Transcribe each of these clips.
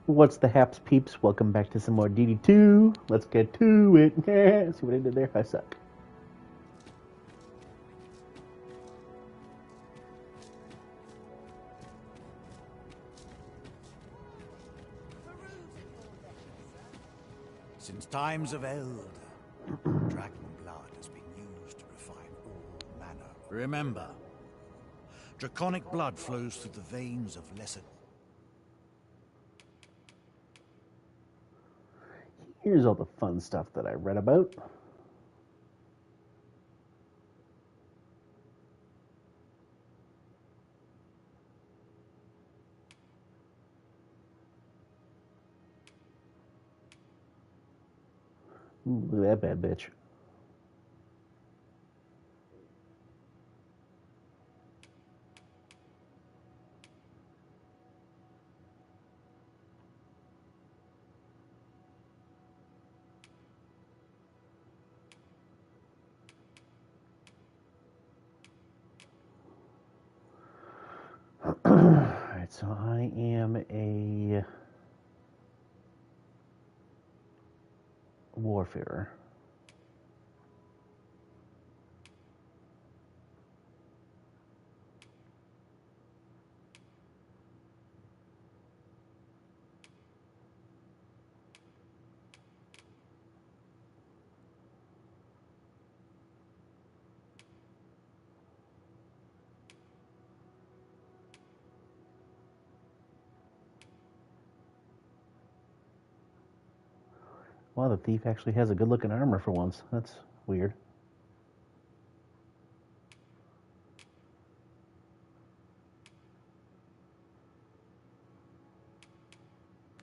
What's the haps, peeps? Welcome back to some more DD2. Let's get to it. See what I did there? I suck. Since times of eld, dragon blood has been used to refine all manner. Remember, draconic blood flows through the veins of lesser... Here's all the fun stuff that I read about. Ooh, look at that bad bitch. Alright, so I am a warfarer. Wow, the thief actually has a good-looking armor for once. That's weird.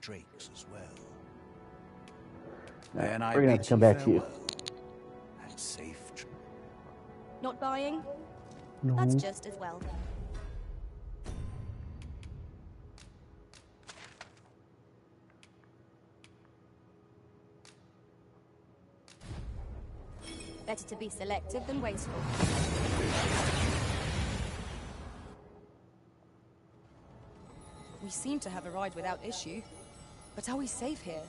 drakes as well. We're Then I gonna have to come back to you. And safe. Not buying? No. That's just as well. Better to be selective than wasteful. We seem to have arrived without issue. But are we safe here?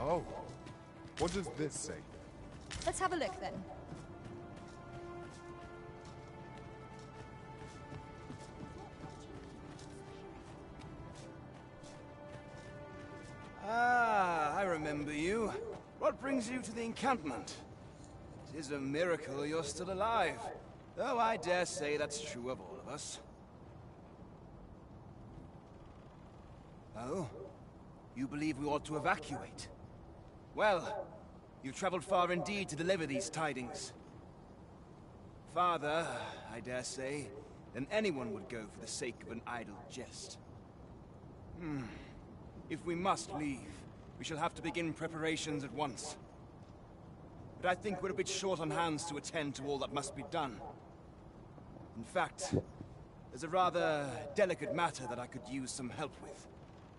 Oh, what does this say? Let's have a look then. Ah, I remember you. What brings you to the encampment? It is a miracle you're still alive. Though I dare say that's true of all of us. Oh? You believe we ought to evacuate? Well, you've traveled far indeed to deliver these tidings. Farther, I dare say, than anyone would go for the sake of an idle jest. If we must leave, we shall have to begin preparations at once. But I think we're a bit short on hands to attend to all that must be done. In fact, there's a rather delicate matter that I could use some help with.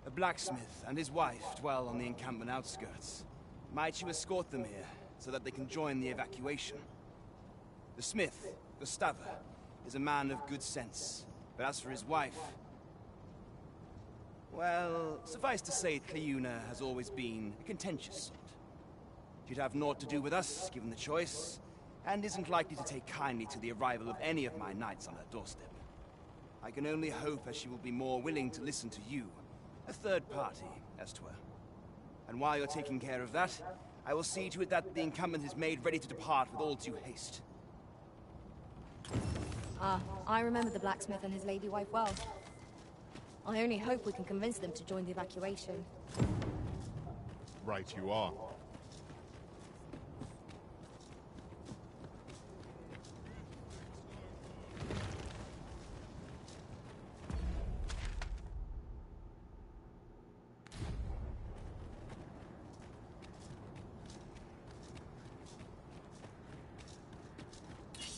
A blacksmith and his wife dwell on the encampment outskirts. Might you escort them here, so that they can join the evacuation? The smith, Gustava, is a man of good sense. But as for his wife... well, suffice to say, Cleuna has always been a contentious sort. She'd have naught to do with us, given the choice, and isn't likely to take kindly to the arrival of any of my knights on her doorstep. I can only hope as she will be more willing to listen to you, a third party, as 'twere. And while you're taking care of that, I will see to it that the encampment is made ready to depart with all due haste. Ah, I remember the blacksmith and his lady wife well. I only hope we can convince them to join the evacuation. Right you are.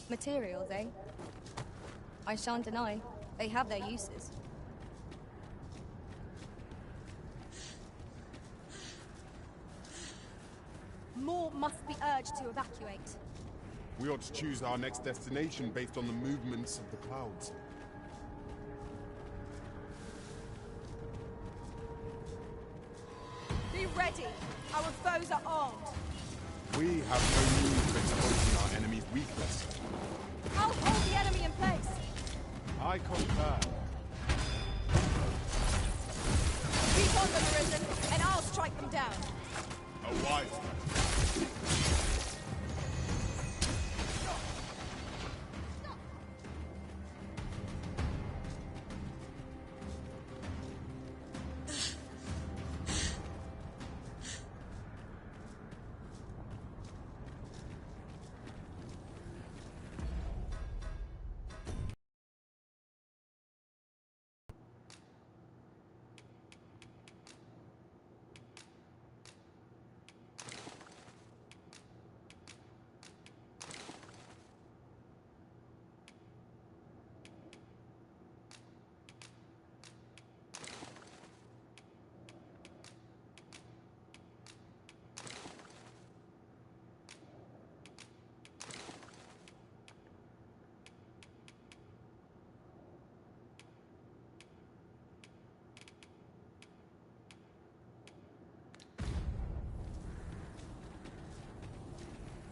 Materials, eh? I shan't deny, they have their uses. More must be urged to evacuate. We ought to choose our next destination based on the movements of the clouds. Be ready! Our foes are armed! We have no need of exposing our enemy's weakness. I'll hold the enemy in place! I concur. Keep on them, Arisen, and I'll strike them down! A wise man.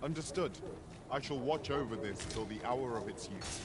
Understood. I shall watch over this till the hour of its use.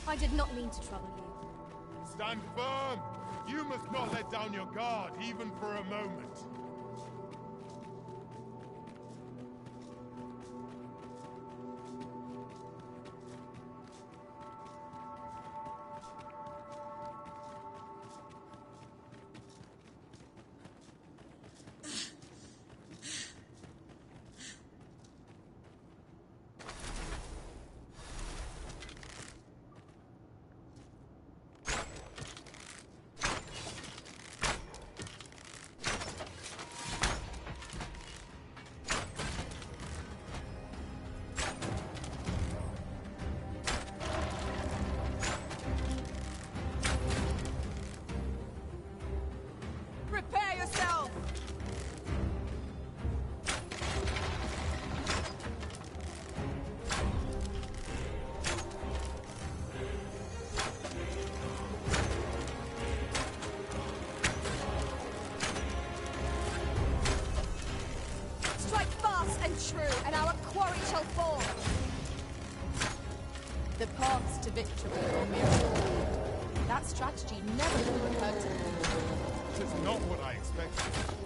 I did not mean to trouble you. Stand firm! You must not let down your guard, even for a moment. Prepare yourself! Strike fast and true, and our quarry shall fall. The paths to victory are myriad. That strategy never would have occurred to me. It is not what I expected.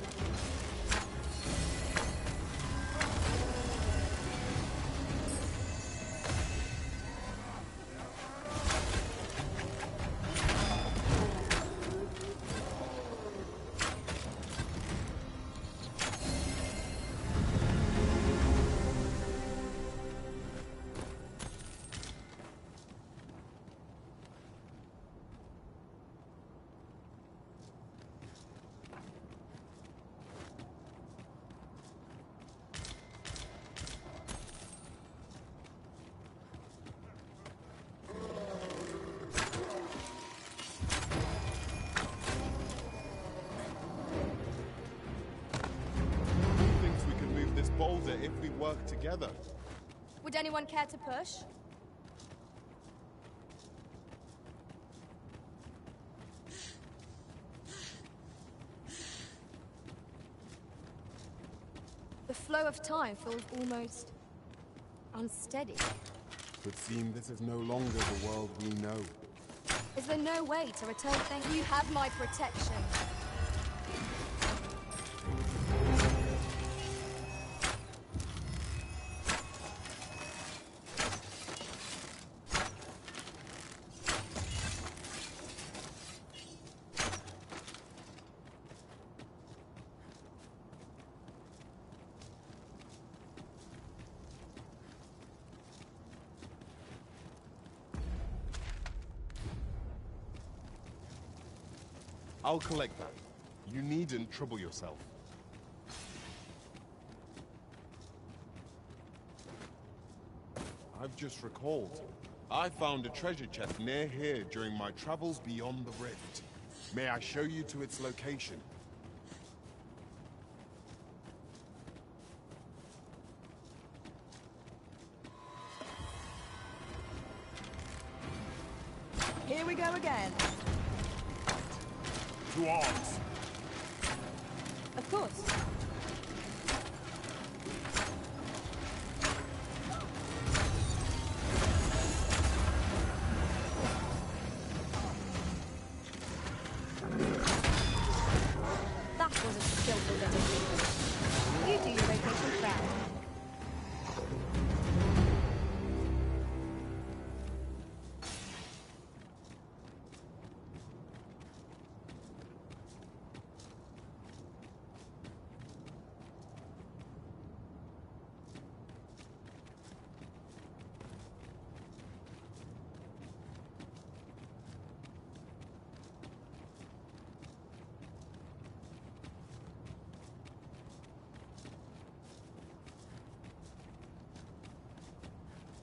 if we work together. Would anyone care to push? The flow of time feels almost unsteady. Could seem this is no longer the world we know. Is there no way to return things? You have my protection. I'll collect that. You needn't trouble yourself. I've just recalled. I found a treasure chest near here during my travels beyond the rift. May I show you to its location? Here we go again. To arms! Of course. That was a skillful demonstration. You do your vacation proud.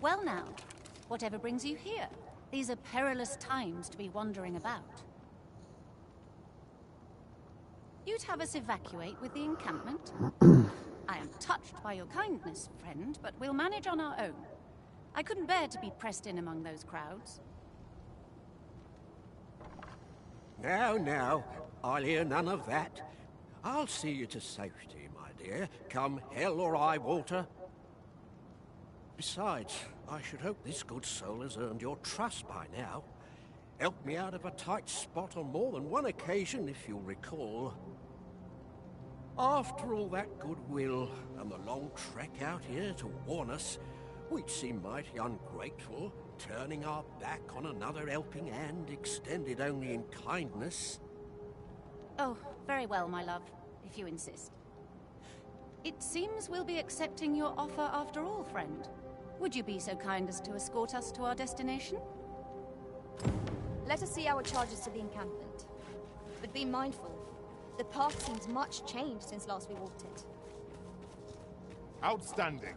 Well now, whatever brings you here? These are perilous times to be wandering about. You'd have us evacuate with the encampment? I am touched by your kindness, friend, but we'll manage on our own. I couldn't bear to be pressed in among those crowds. Now, now, I'll hear none of that. I'll see you to safety, my dear, come hell or high water. Besides, I should hope this good soul has earned your trust by now. Helped me out of a tight spot on more than one occasion, if you'll recall. After all that goodwill and the long trek out here to warn us, we'd seem mighty ungrateful, turning our back on another helping hand extended only in kindness. Oh, very well, my love, if you insist. It seems we'll be accepting your offer after all, friend. Would you be so kind as to escort us to our destination? Let us see our charges to the encampment. But be mindful. The path seems much changed since last we walked it. Outstanding.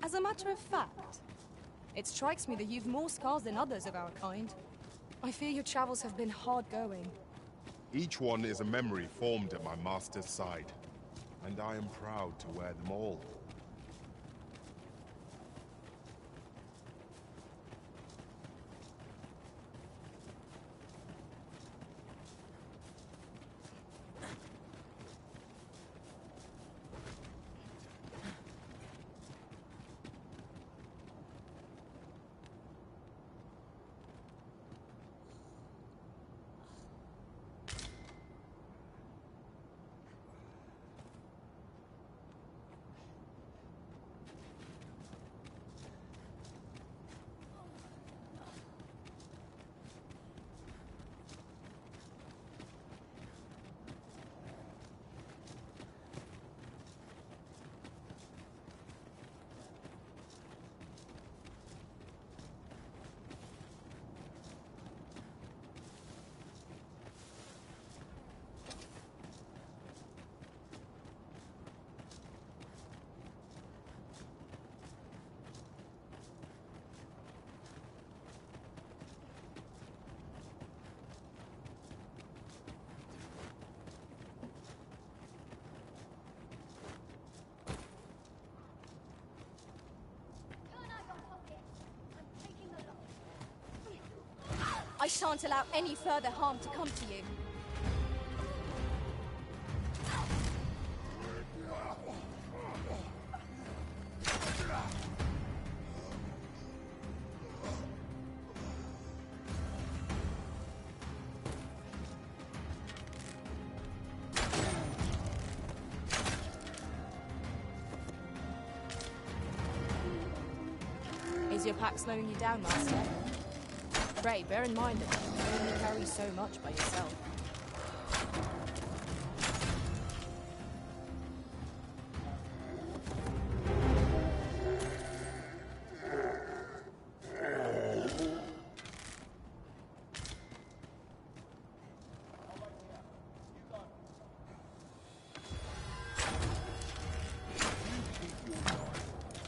As a matter of fact, it strikes me that you've more scars than others of our kind. I fear your travels have been hard going. Each one is a memory formed at my master's side, and I am proud to wear them all. I shan't allow any further harm to come to you. Is your pack slowing you down, Master? Ray, bear in mind that you can only carry so much by yourself.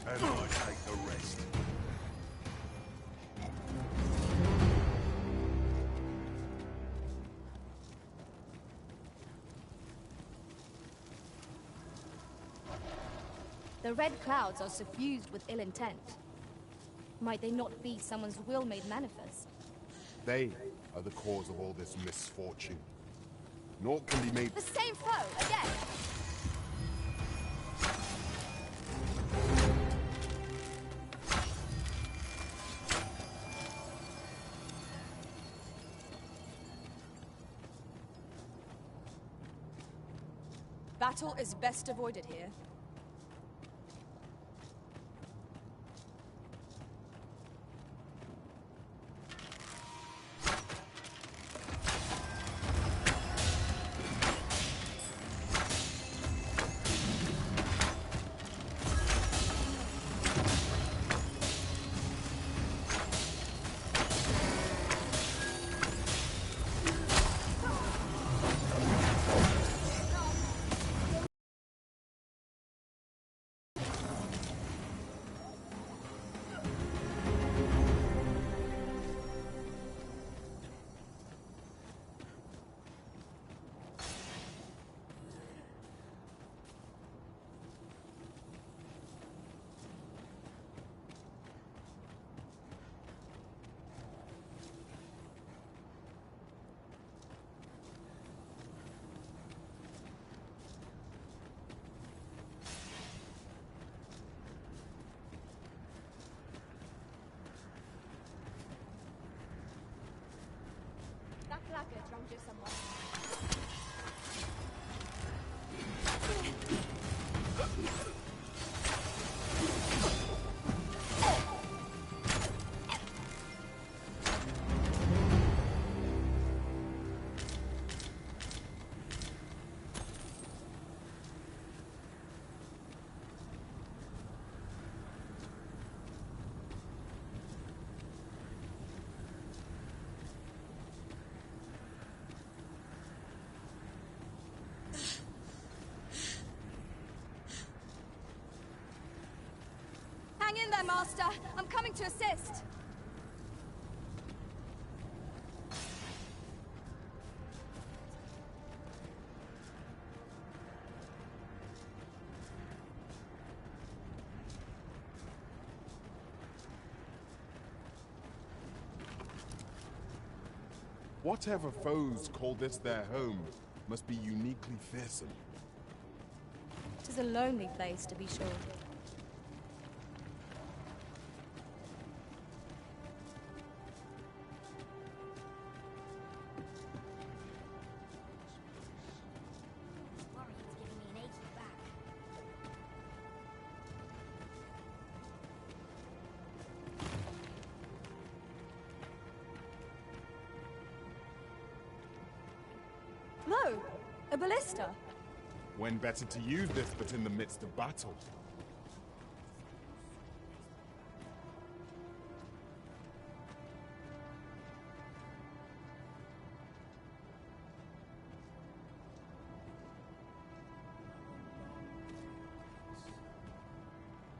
And I take the rest. The red clouds are suffused with ill intent. Might they not be someone's will made manifest? They are the cause of all this misfortune. Naught can be made. The same foe, again! Battle is best avoided here. Hang in there, Master. I'm coming to assist. Whatever foes call this their home must be uniquely fearsome. It is a lonely place, to be sure. Lo, a ballista. When better to use this but in the midst of battle?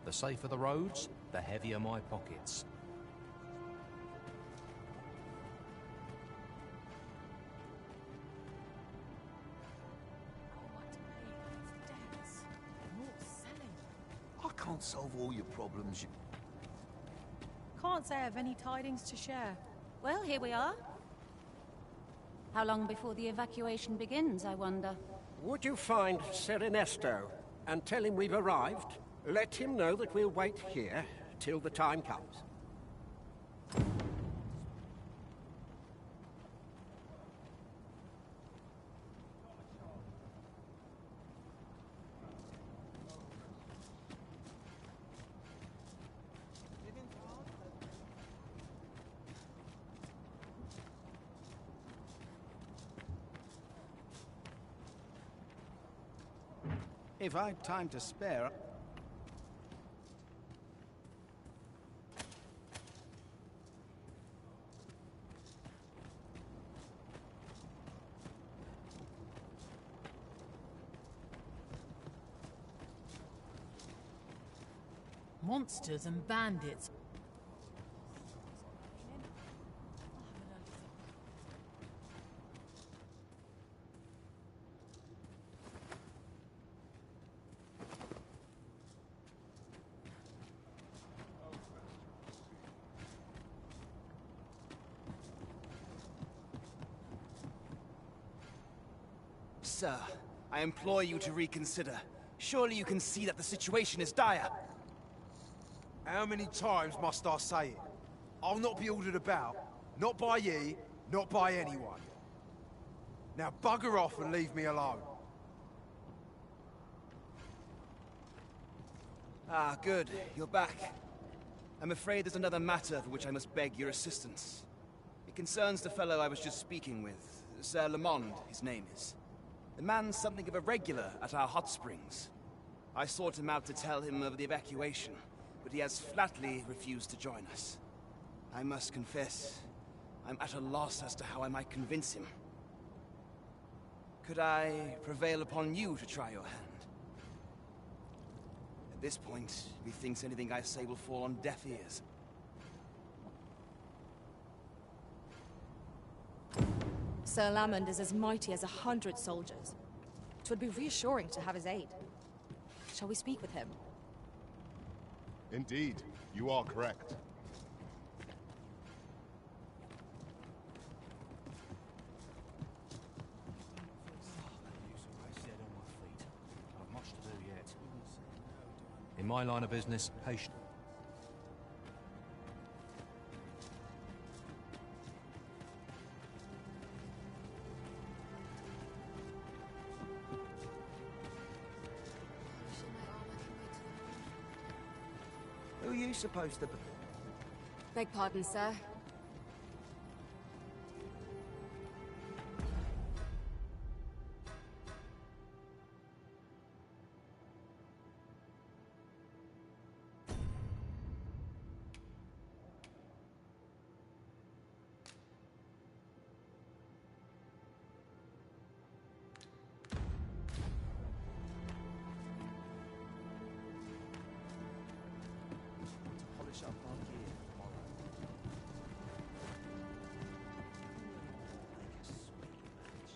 The safer the roads, the heavier my pockets. I can't solve all your problems. Can't say I've any tidings to share. Well, here we are. How long before the evacuation begins, I wonder? Would you find Sir Ernesto and tell him we've arrived? Let him know that we'll wait here till the time comes. If I'd time to spare... Monsters and bandits. Sir, I implore you to reconsider. Surely you can see that the situation is dire. How many times must I say it? I'll not be ordered about. Not by ye, not by anyone. Now bugger off and leave me alone. Ah, good. You're back. I'm afraid there's another matter for which I must beg your assistance. It concerns the fellow I was just speaking with. Sir Lamond, his name is. The man's something of a regular at our hot springs. I sought him out to tell him of the evacuation, but he has flatly refused to join us. I must confess, I'm at a loss as to how I might convince him. Could I prevail upon you to try your hand? At this point, methinks anything I say will fall on deaf ears. Sir Lamond is as mighty as 100 soldiers. 'Twould be reassuring to have his aid. Shall we speak with him? Indeed, you are correct. I've much to do yet. In my line of business, patient. Who are you supposed to be? Beg pardon, sir. Polish up our gear tomorrow. Make a sweet match.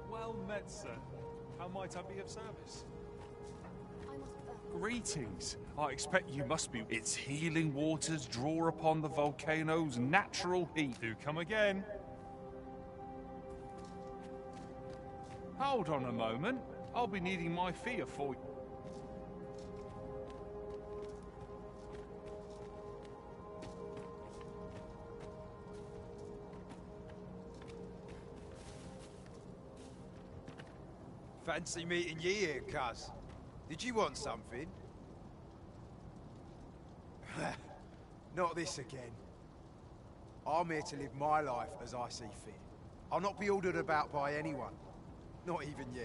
Well met, sir. How might I be of service? Greetings. I expect you must be. Its healing waters draw upon the volcano's natural heat. Do come again. Hold on a moment. I'll be needing my fee for you. Fancy meeting ye here, cuz. Did you want something? Not this again. I'm here to live my life as I see fit. I'll not be ordered about by anyone. Not even ye.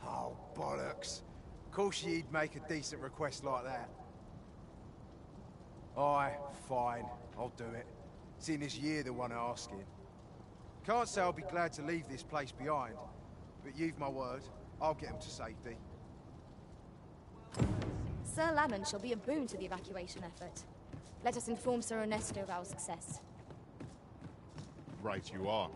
Oh, bollocks. Of course ye'd make a decent request like that. Aye, fine. I'll do it. Seeing as you're the one asking. Can't say I'll be glad to leave this place behind, but you've my word, I'll get them to safety. Sir Lamont shall be a boon to the evacuation effort. Let us inform Sir Ernesto of our success. Right you are.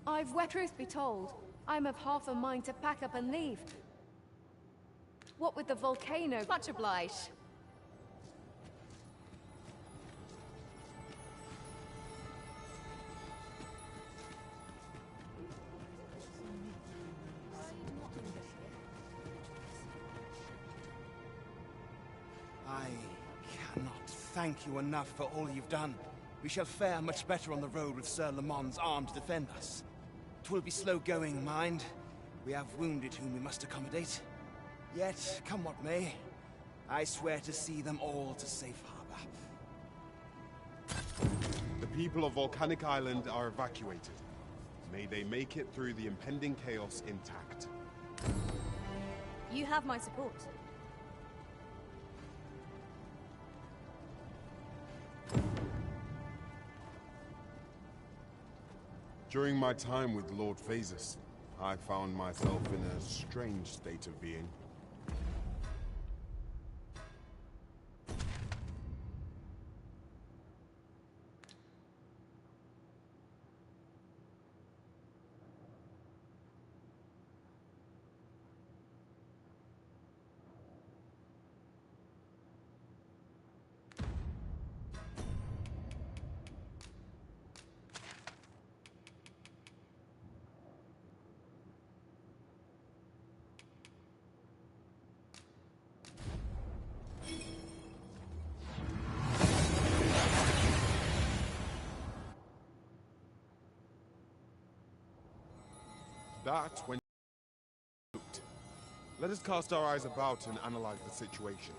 I've wet. Truth be told, I'm of half a mind to pack up and leave. What with the volcano? Much obliged. I cannot thank you enough for all you've done. We shall fare much better on the road with Sir Lamont's arm to defend us. 'Twill be slow going, mind. We have wounded whom we must accommodate. Yet, come what may, I swear to see them all to safe harbor. The people of Volcanic Island are evacuated. May they make it through the impending chaos intact. You have my support. During my time with Lord Phasus, I found myself in a strange state of being. That's when... Let us cast our eyes about and analyze the situation.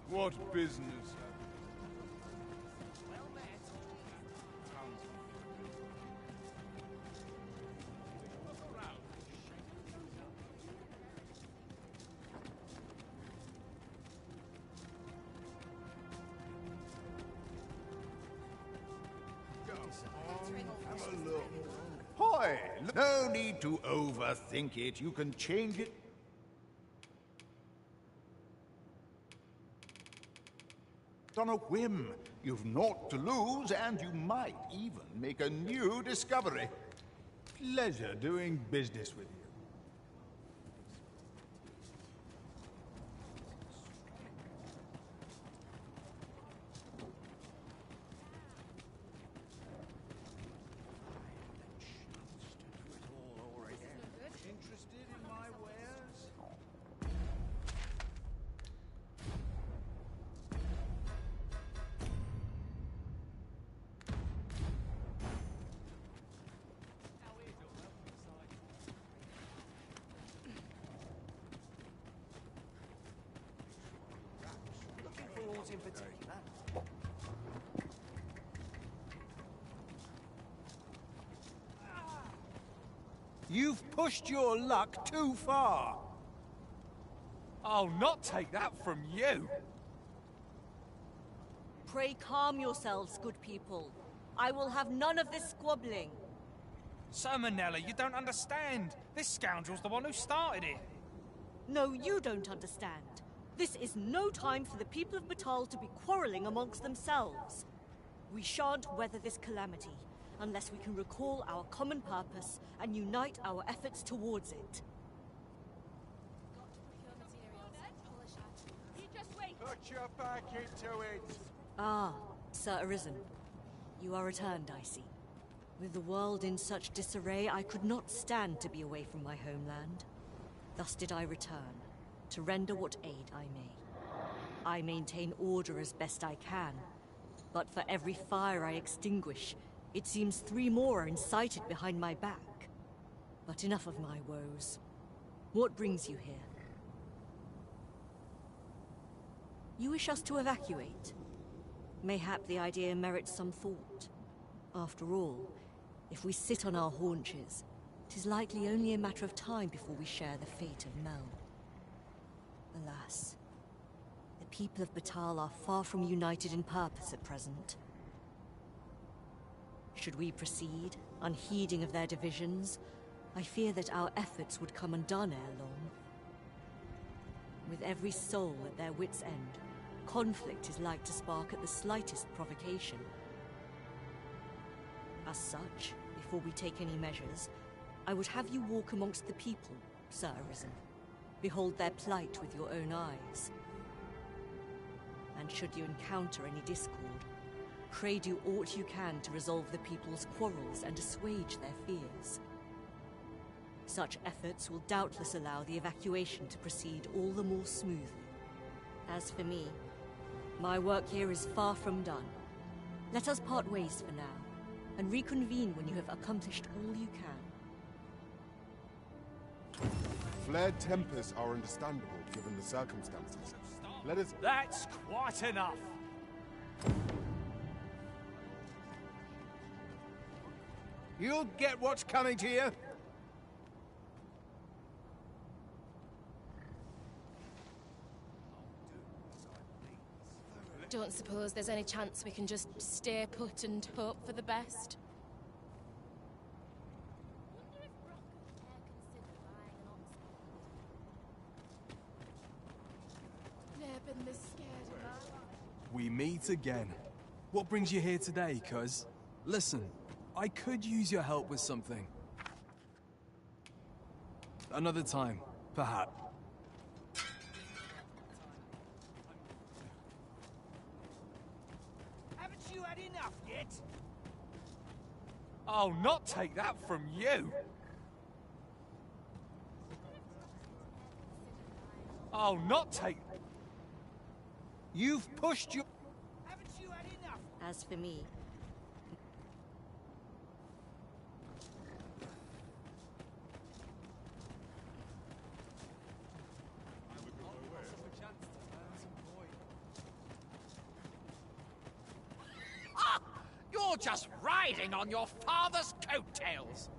What business? a look. Hoy! No need to overthink it. You can change it. On a whim. You've naught to lose, and you might even make a new discovery. Pleasure doing business with you. Interested in my wares? Looking for aught in particular? You've pushed your luck too far. I'll not take that from you. Pray calm yourselves, good people. I will have none of this squabbling. Sir Manella, you don't understand. This scoundrel's the one who started it. No, you don't understand. This is no time for the people of Batal to be quarreling amongst themselves. We shan't weather this calamity unless we can recall our common purpose and unite our efforts towards it. Put your back into it! Ah, Sir Arisen. You are returned, I see. With the world in such disarray, I could not stand to be away from my homeland. Thus did I return, to render what aid I may. I maintain order as best I can, but for every fire I extinguish, it seems 3 more are incited behind my back. But enough of my woes. What brings you here? You wish us to evacuate? Mayhap the idea merits some thought. After all, if we sit on our haunches, 'tis likely only a matter of time before we share the fate of Mel. Alas, the people of Batal are far from united in purpose at present. Should we proceed, unheeding of their divisions, I fear that our efforts would come undone ere long. With every soul at their wits' end, conflict is like to spark at the slightest provocation. As such, before we take any measures, I would have you walk amongst the people, Sir Arisen. Behold their plight with your own eyes. And should you encounter any discord, pray do aught you can to resolve the people's quarrels and assuage their fears. Such efforts will doubtless allow the evacuation to proceed all the more smoothly. As for me, my work here is far from done. Let us part ways for now, and reconvene when you have accomplished all you can. Flared tempers are understandable given the circumstances. Let us... That's quite enough. You'll get what's coming to you. Don't suppose there's any chance we can just stay put and hope for the best? Never been this scared in my life. We meet again. What brings you here today, cuz? Listen, I could use your help with something. Another time, perhaps. Haven't you had enough yet? I'll not take that from you. I'll not take... You've pushed your... Haven't you had enough? As for me, You're just riding on your father's coattails.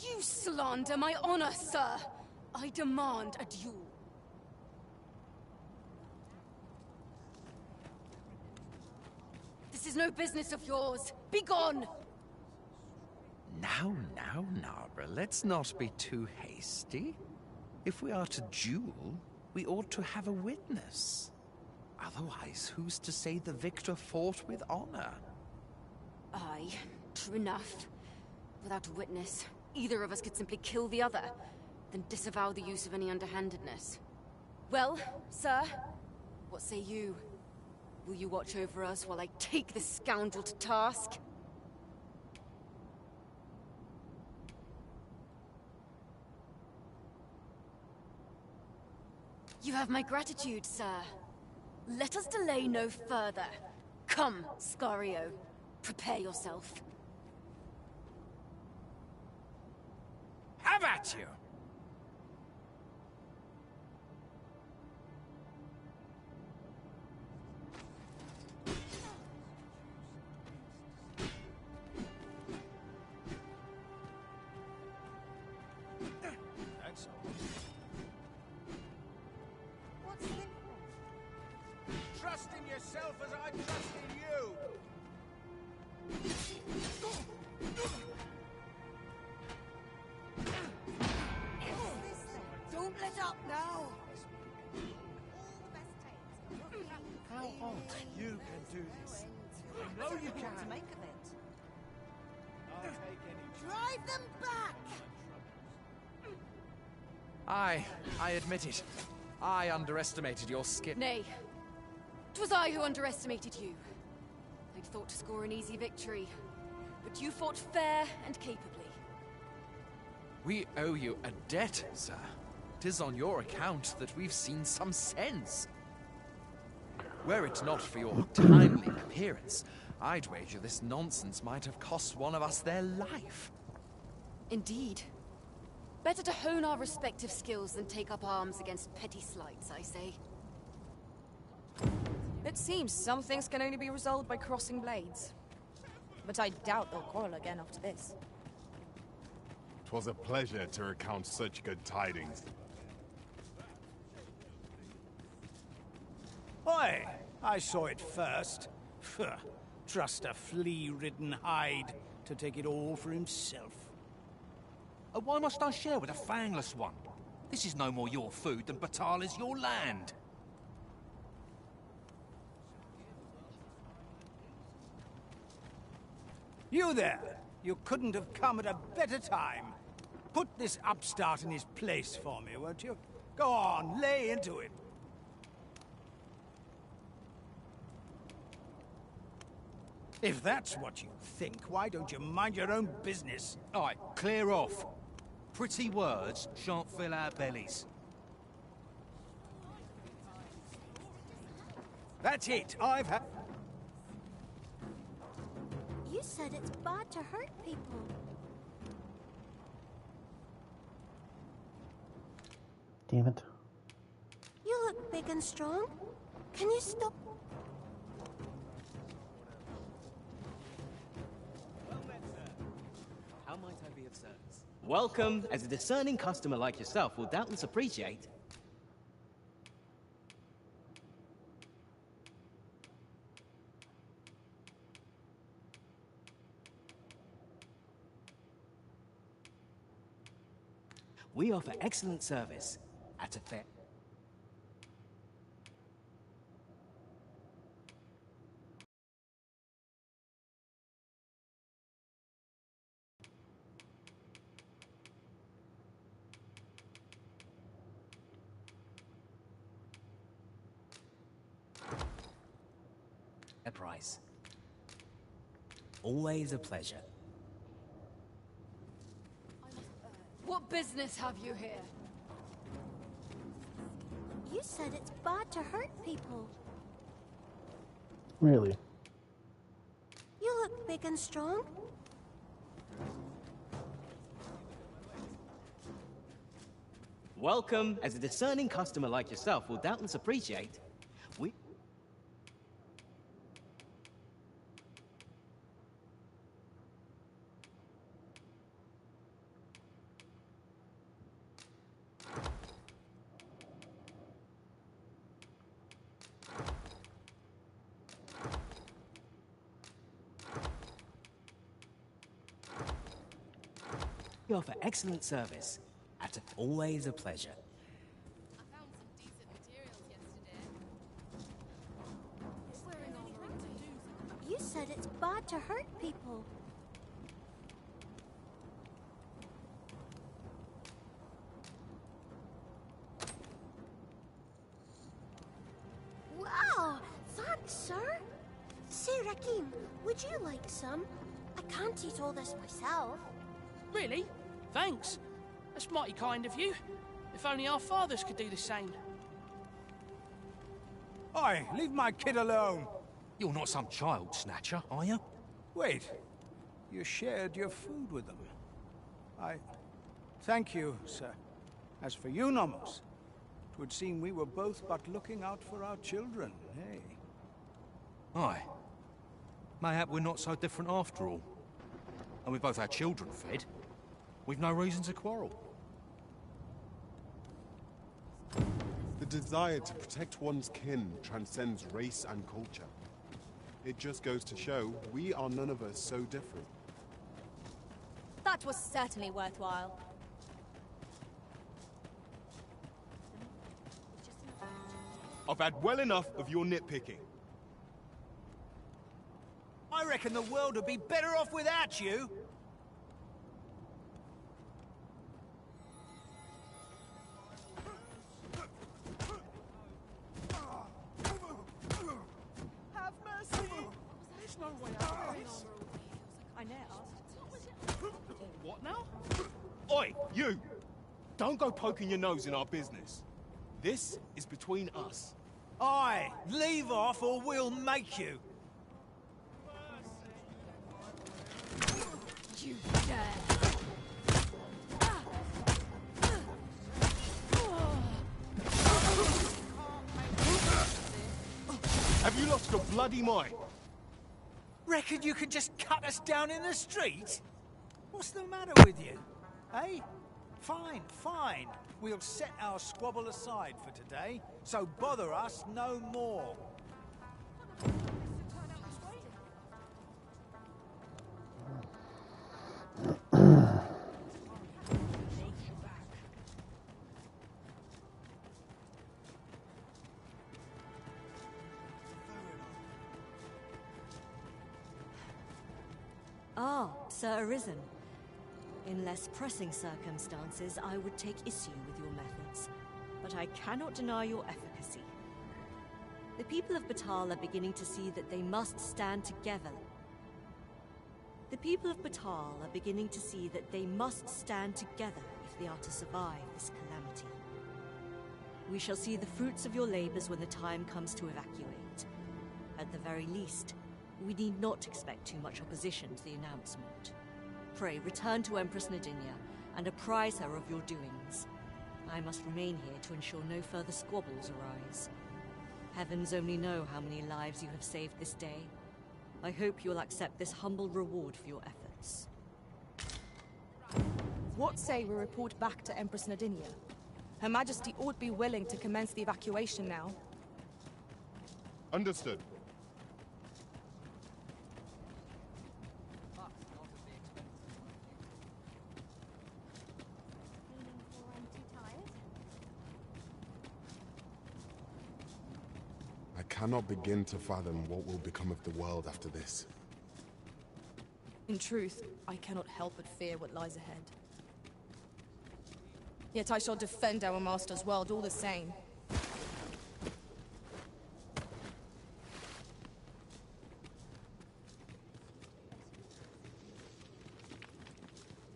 You slander my honor, sir! I demand a duel. this is no business of yours. Be gone! Now, Narborough, let's not be too hasty. If we are to duel, we ought to have a witness. Otherwise, who's to say the victor fought with honor? Aye, true enough. Without a witness, either of us could simply kill the other, then disavow the use of any underhandedness. Well, sir, what say you? Will you watch over us while I take this scoundrel to task? You have my gratitude, sir. Let us delay no further. Come, Scario. Prepare yourself. Have at you! That's all. What's this? Trust in yourself as I trust in you! Don't let up now! How on you can do this? I know you can. To make of it. I'll take any. Drive them back! I admit it. I underestimated your skill. Nay. 'Twas I who underestimated you. I'd thought to score an easy victory, but you fought fair and capably. We owe you a debt, sir. 'Tis on your account that we've seen some sense. Were it not for your timely appearance, I'd wager this nonsense might have cost one of us their life. Indeed. Better to hone our respective skills than take up arms against petty slights, I say. It seems some things can only be resolved by crossing blades. But I doubt they'll quarrel again after this. 'Twas a pleasure to recount such good tidings. Oi! I saw it first. Phew, trust a flea-ridden hide to take it all for himself. Why must I share with a fangless one? This is no more your food than Batal is your land. You there! You couldn't have come at a better time. Put this upstart in his place for me, won't you? Go on, lay into him. If that's what you think, why don't you mind your own business? All right, clear off. Pretty words shan't fill our bellies. That's it. I've had... You said it's bad to hurt people. Damn it. You look big and strong. Can you stop? How might I be of service? Welcome, as a discerning customer like yourself will doubtless appreciate. We offer excellent service at a fair. A price. Always a pleasure. What business have you here? You said it's bad to hurt people. Really? You look big and strong. Welcome, as a discerning customer like yourself will doubtless appreciate. We... You offer excellent service. That's always a pleasure. You said it's bad to hurt people. Wow! Thanks, sir. Say, Rakim, would you like some? I can't eat all this myself. Really? Thanks. That's mighty kind of you. If only our fathers could do the same. Oi, leave my kid alone. You're not some child snatcher, are you? Wait, you shared your food with them. Thank you, sir. As for you, Nomos, it would seem we were both but looking out for our children, hey? Aye. Mayhap we're not so different after all. And we both had children fed. We've no reason to quarrel. The desire to protect one's kin transcends race and culture. It just goes to show we are none of us so different. That was certainly worthwhile. I've had well enough of your nitpicking. I reckon the world would be better off without you. Have mercy! There's no way out of this. I know. What now? Oi, you! Don't go poking your nose in our business. This is between us. Aye, leave off or we'll make you. You dare! Have you lost your bloody mind? Reckon you could just cut us down in the street? What's the matter with you? Eh? Fine, fine. We'll set our squabble aside for today, so bother us no more. Ah, Sir Arisen. In less pressing circumstances, I would take issue with your methods, but I cannot deny your efficacy. The people of Batal are beginning to see that they must stand together. The people of Batal are beginning to see that they must stand together if they are to survive this calamity. We shall see the fruits of your labors when the time comes to evacuate. At the very least, we need not expect too much opposition to the announcement. Pray, return to Empress Nadinia and apprise her of your doings. I must remain here to ensure no further squabbles arise. Heavens only know how many lives you have saved this day. I hope you'll accept this humble reward for your efforts. What say we report back to Empress Nadinia? Her Majesty ought be willing to commence the evacuation now. Understood. I cannot begin to fathom what will become of the world after this. In truth, I cannot help but fear what lies ahead. Yet I shall defend our master's world all the same.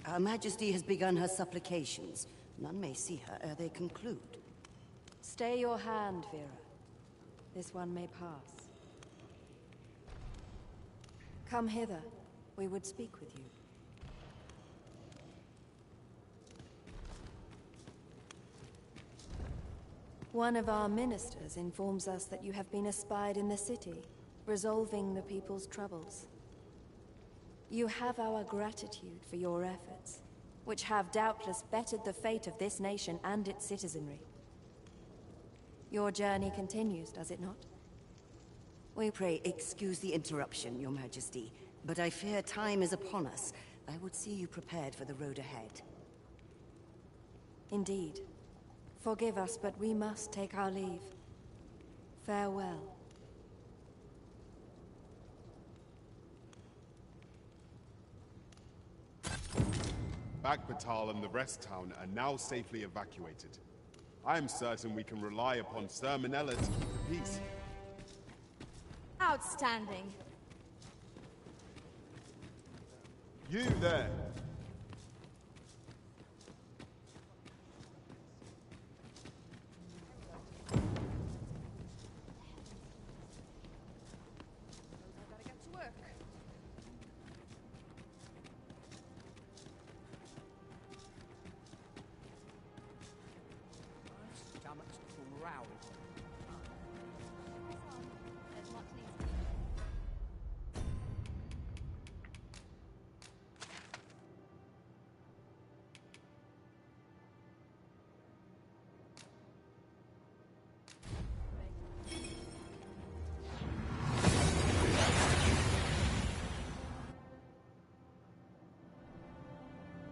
Her Majesty has begun her supplications. None may see her ere they conclude. Stay your hand, Vera. This one may pass. Come hither. We would speak with you. One of our ministers informs us that you have been espied in the city, resolving the people's troubles. You have our gratitude for your efforts, which have doubtless bettered the fate of this nation and its citizenry. Your journey continues, does it not? We pray excuse the interruption, Your Majesty, but I fear time is upon us. I would see you prepared for the road ahead. Indeed. Forgive us, but we must take our leave. Farewell. Bagbatal and the rest town are now safely evacuated. I am certain we can rely upon Sir Minella to keep the peace. Outstanding. You there!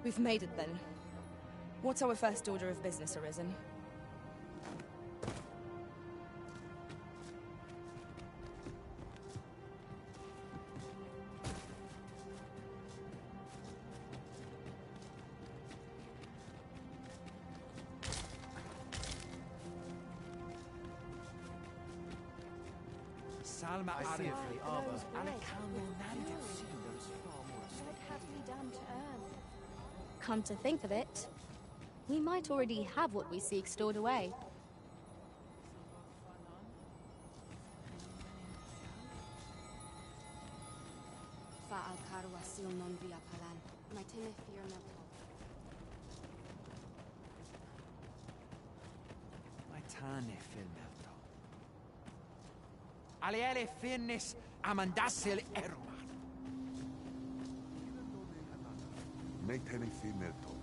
We've made it then. What's our first order of business, Arisen? Salma I see it. Arbor. Those What have we done to earn? Come to think of it, we might already have what we seek stored away. Maitane filmerto. Aliele finnis amandassil erman. Meitene filmerto.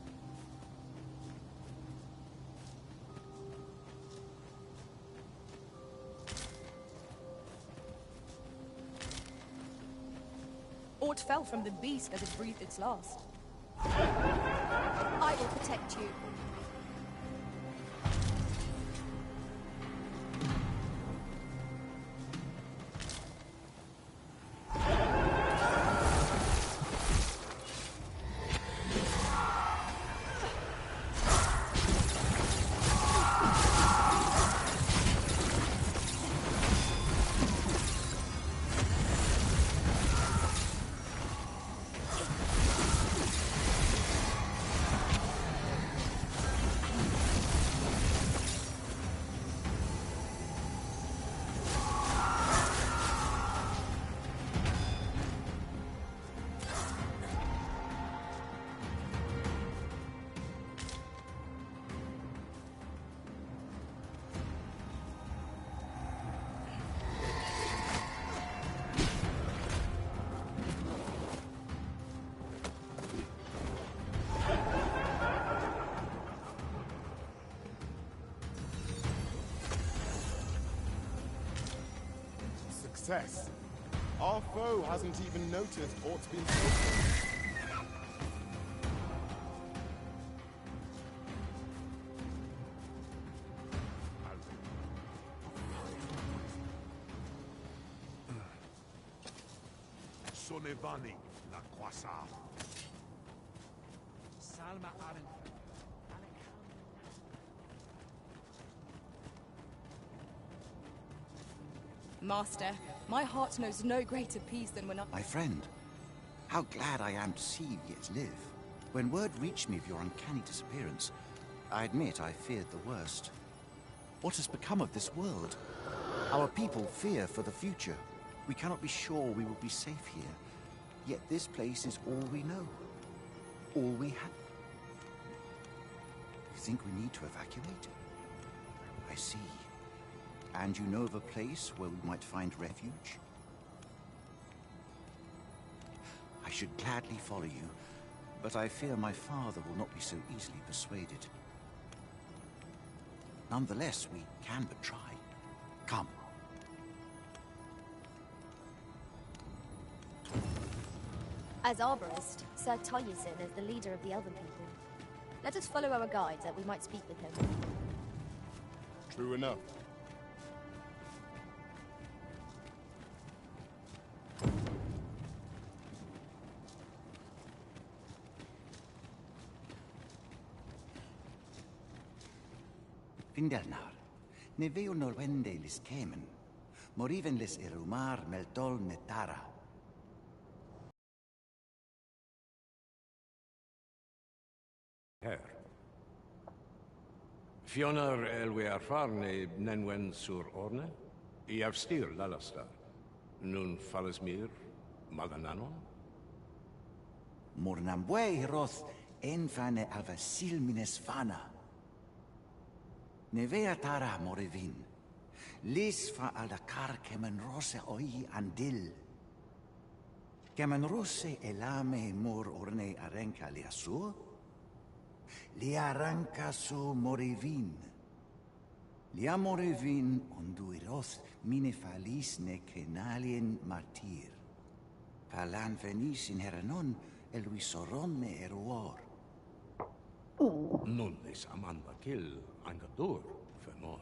Aught fell from the beast as it breathed its last. I will protect you. Success. Our foe hasn't even noticed aught's been taken. Sonevani, la Quasa. Salma Aren. Master, my heart knows no greater peace than when I... My friend, how glad I am to see you yet live. When word reached me of your uncanny disappearance, I admit I feared the worst. What has become of this world? Our people fear for the future. We cannot be sure we will be safe here. Yet this place is all we know. All we have. You think we need to evacuate? I see. And you know of a place where we might find refuge? I should gladly follow you, but I fear my father will not be so easily persuaded. Nonetheless, we can but try. Come. As arborist, Sir Toyerson is the leader of the Elven people. Let us follow our guide that we might speak with him. True enough. Findelnar, ne veo norwende lis kemen, moriven lis erumar meltol netara. Her. Fionar elwe arfarne nenwen sur orne, I avstir lalastar, nun falesmir magananon. Mornambwe roth enfane avasil mines vana. Nevea tara morevin. Lis fa aldakar kemen rose oi andil. Kemen rose elame mor orne arenka liasur? Li arranca su morevin. Li amorevin onduiroth mine falis ne kenalien martir. Palan venis in heranon eluisoron me eruor. Nullis amanda kill angadur femor.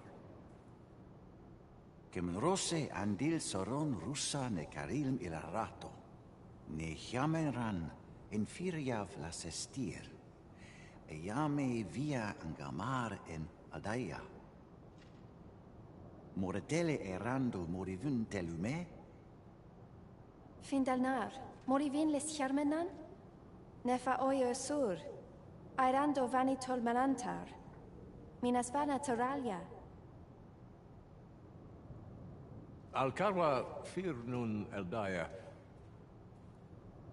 Kemen rose andil soron russa ne karilm il rato. Ne chiamenran infiriav la sestir. Eame via angamar en Adaya. Moretele erando morivun telume? Findelnar, morivin les Hermenan? Nefa oyo sur. Airando vanitol malantar. Minas vana teralia. Alcarwa fir nun eldaya.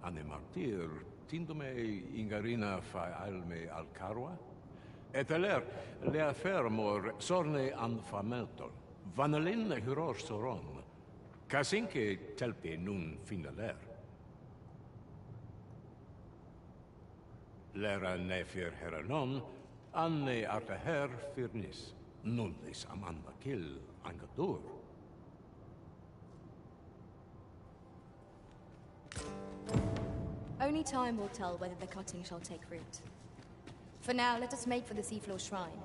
Ane martir tindome ingarina fa alme alcarwa. Et aler lea fermor sorne an fameltol. Vanalin huror soron. Kasinke telpe nun finaler. Lera nefir heranon, anne arta her firnis. Nullis amanda kill angadur. Only time will tell whether the cutting shall take root. For now, let us make for the seafloor shrine.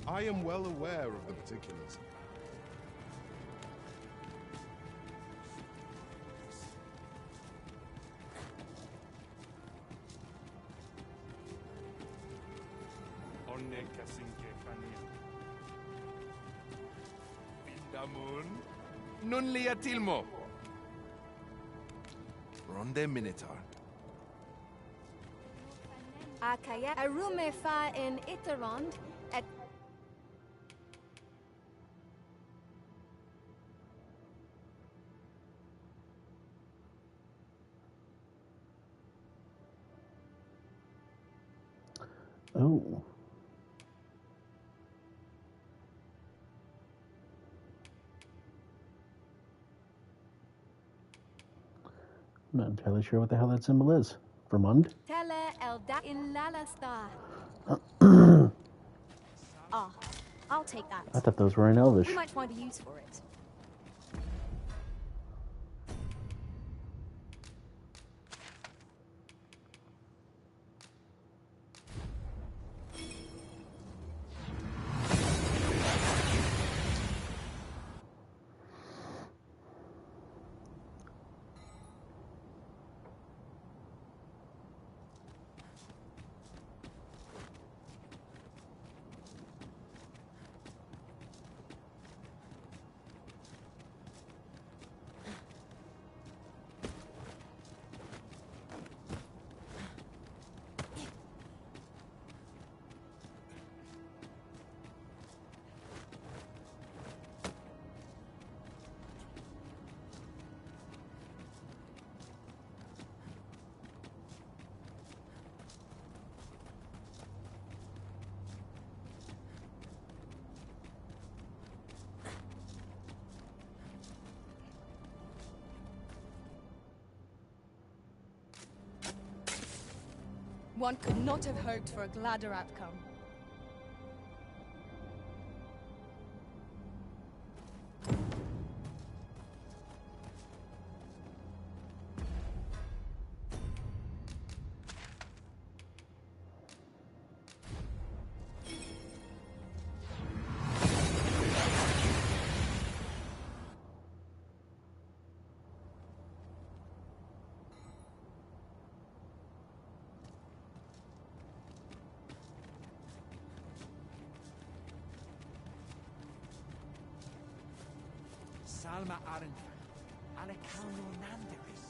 I am well aware of the particulars. Onne kasinke fanil. Vindamun. Nun lia tilmo. Ronde Minotaur. Akaya arume fa in Iterond et Oh. I'm not entirely sure what the hell that symbol is. Vermund? tele elda in Lalasta. Ah, I'll take that. I thought those were in Elvish. We might find a use for it. One could not have hoped for a gladder outcome. Alma Arenfa, Alecano Nanderis.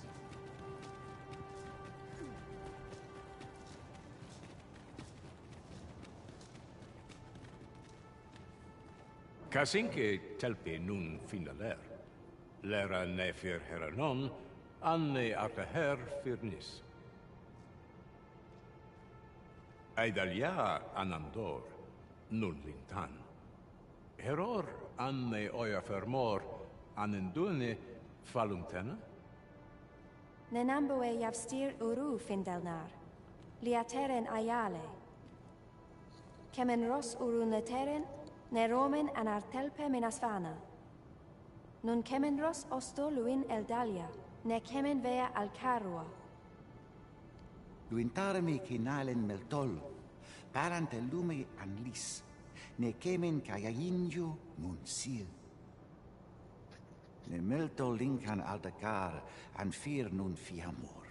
Casinque telpi nun finaler. Lera ne fir heranon, anne arta her firnis. Aidalia anandor, nun lintan. Heror anne oia fermor, anendune faluntena? Nenambue yavstir uru findelnar, liateren ayale. Kemen ros urun leteren, ne romen anartelpe minasfana. Nun kemen ros osto luin eldalia, ne kemen vea alcarua. Luintarme kinalen meltol, parante lume anlis, ne kemen kayayinjo nun sil. Ne meltol linkan aldacar, an fir nun fiamor.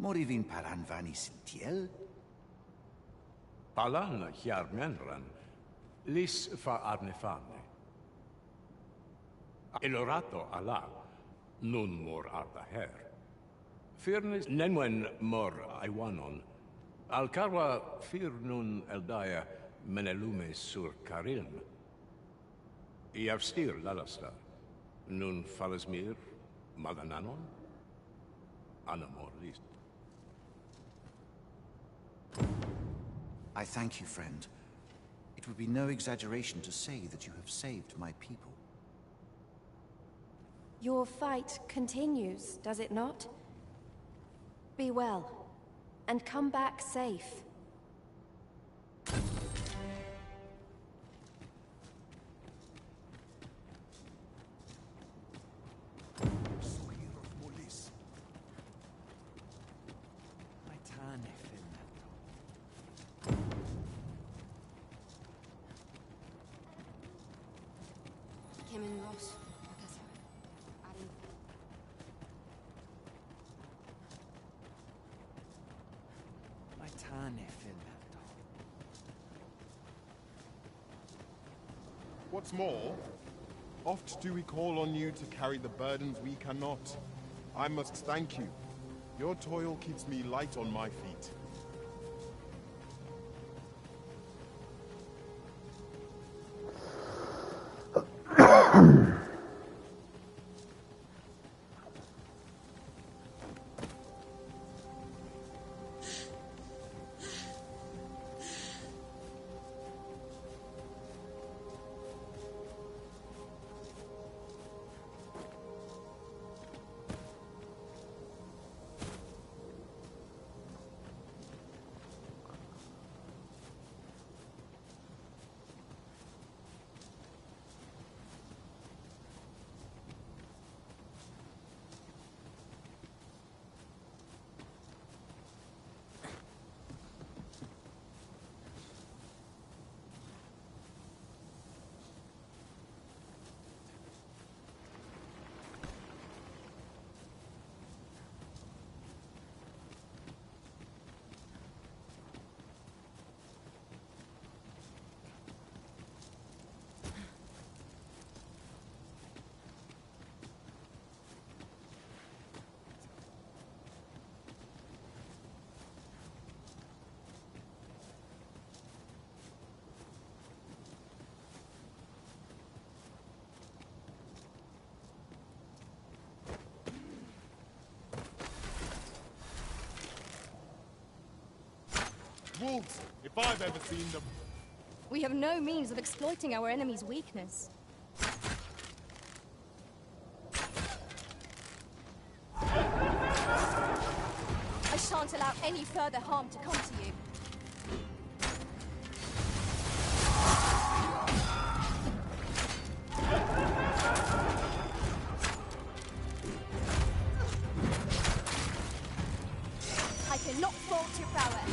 Morivin paran vanis tiel? Palan hiar menran, lis fa arnefane. Elorato ala, nun mor arda her. Firnis nenwen mor aiwanon, alcarwa fir nun eldaya menelume sur carilm. Iavstir lalasta, nun falasmir madananon, anamor list. I thank you, friend. It would be no exaggeration to say that you have saved my people. Your fight continues, does it not? Be well, and come back safe. Kemen Ross. What's more, oft do we call on you to carry the burdens we cannot. I must thank you. Your toil keeps me light on my feet. Wolves, if I've ever seen them. We have no means of exploiting our enemy's weakness. I shan't allow any further harm to come to you. I cannot fault your prowess.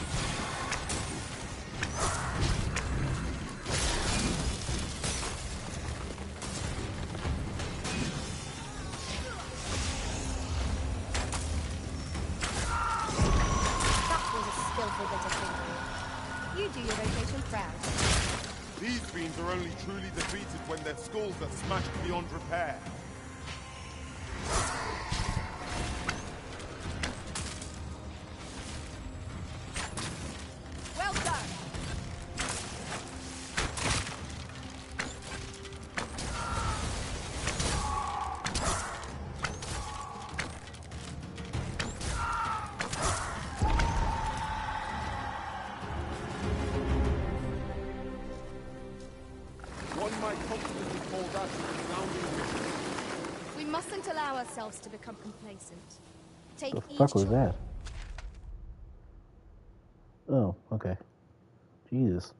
Skillful bit of These fiends are only truly defeated when their skulls are smashed beyond repair. Well done! One might confidently call that a resounding victory. We mustn't allow ourselves to become complacent. Take The each fuck was choice. that? Oh, okay. Jesus.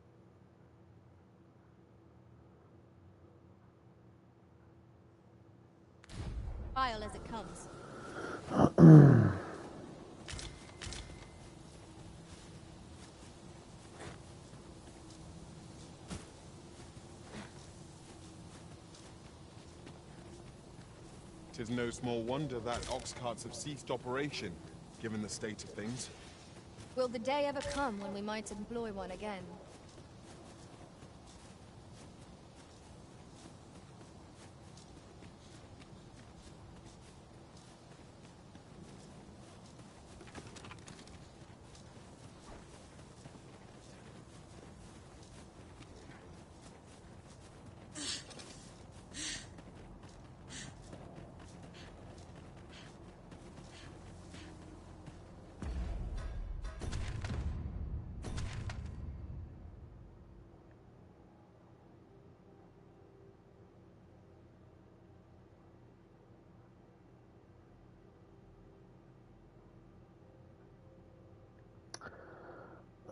Trial as it comes. Tis no small wonder that ox carts have ceased operation, given the state of things. Will the day ever come when we might employ one again?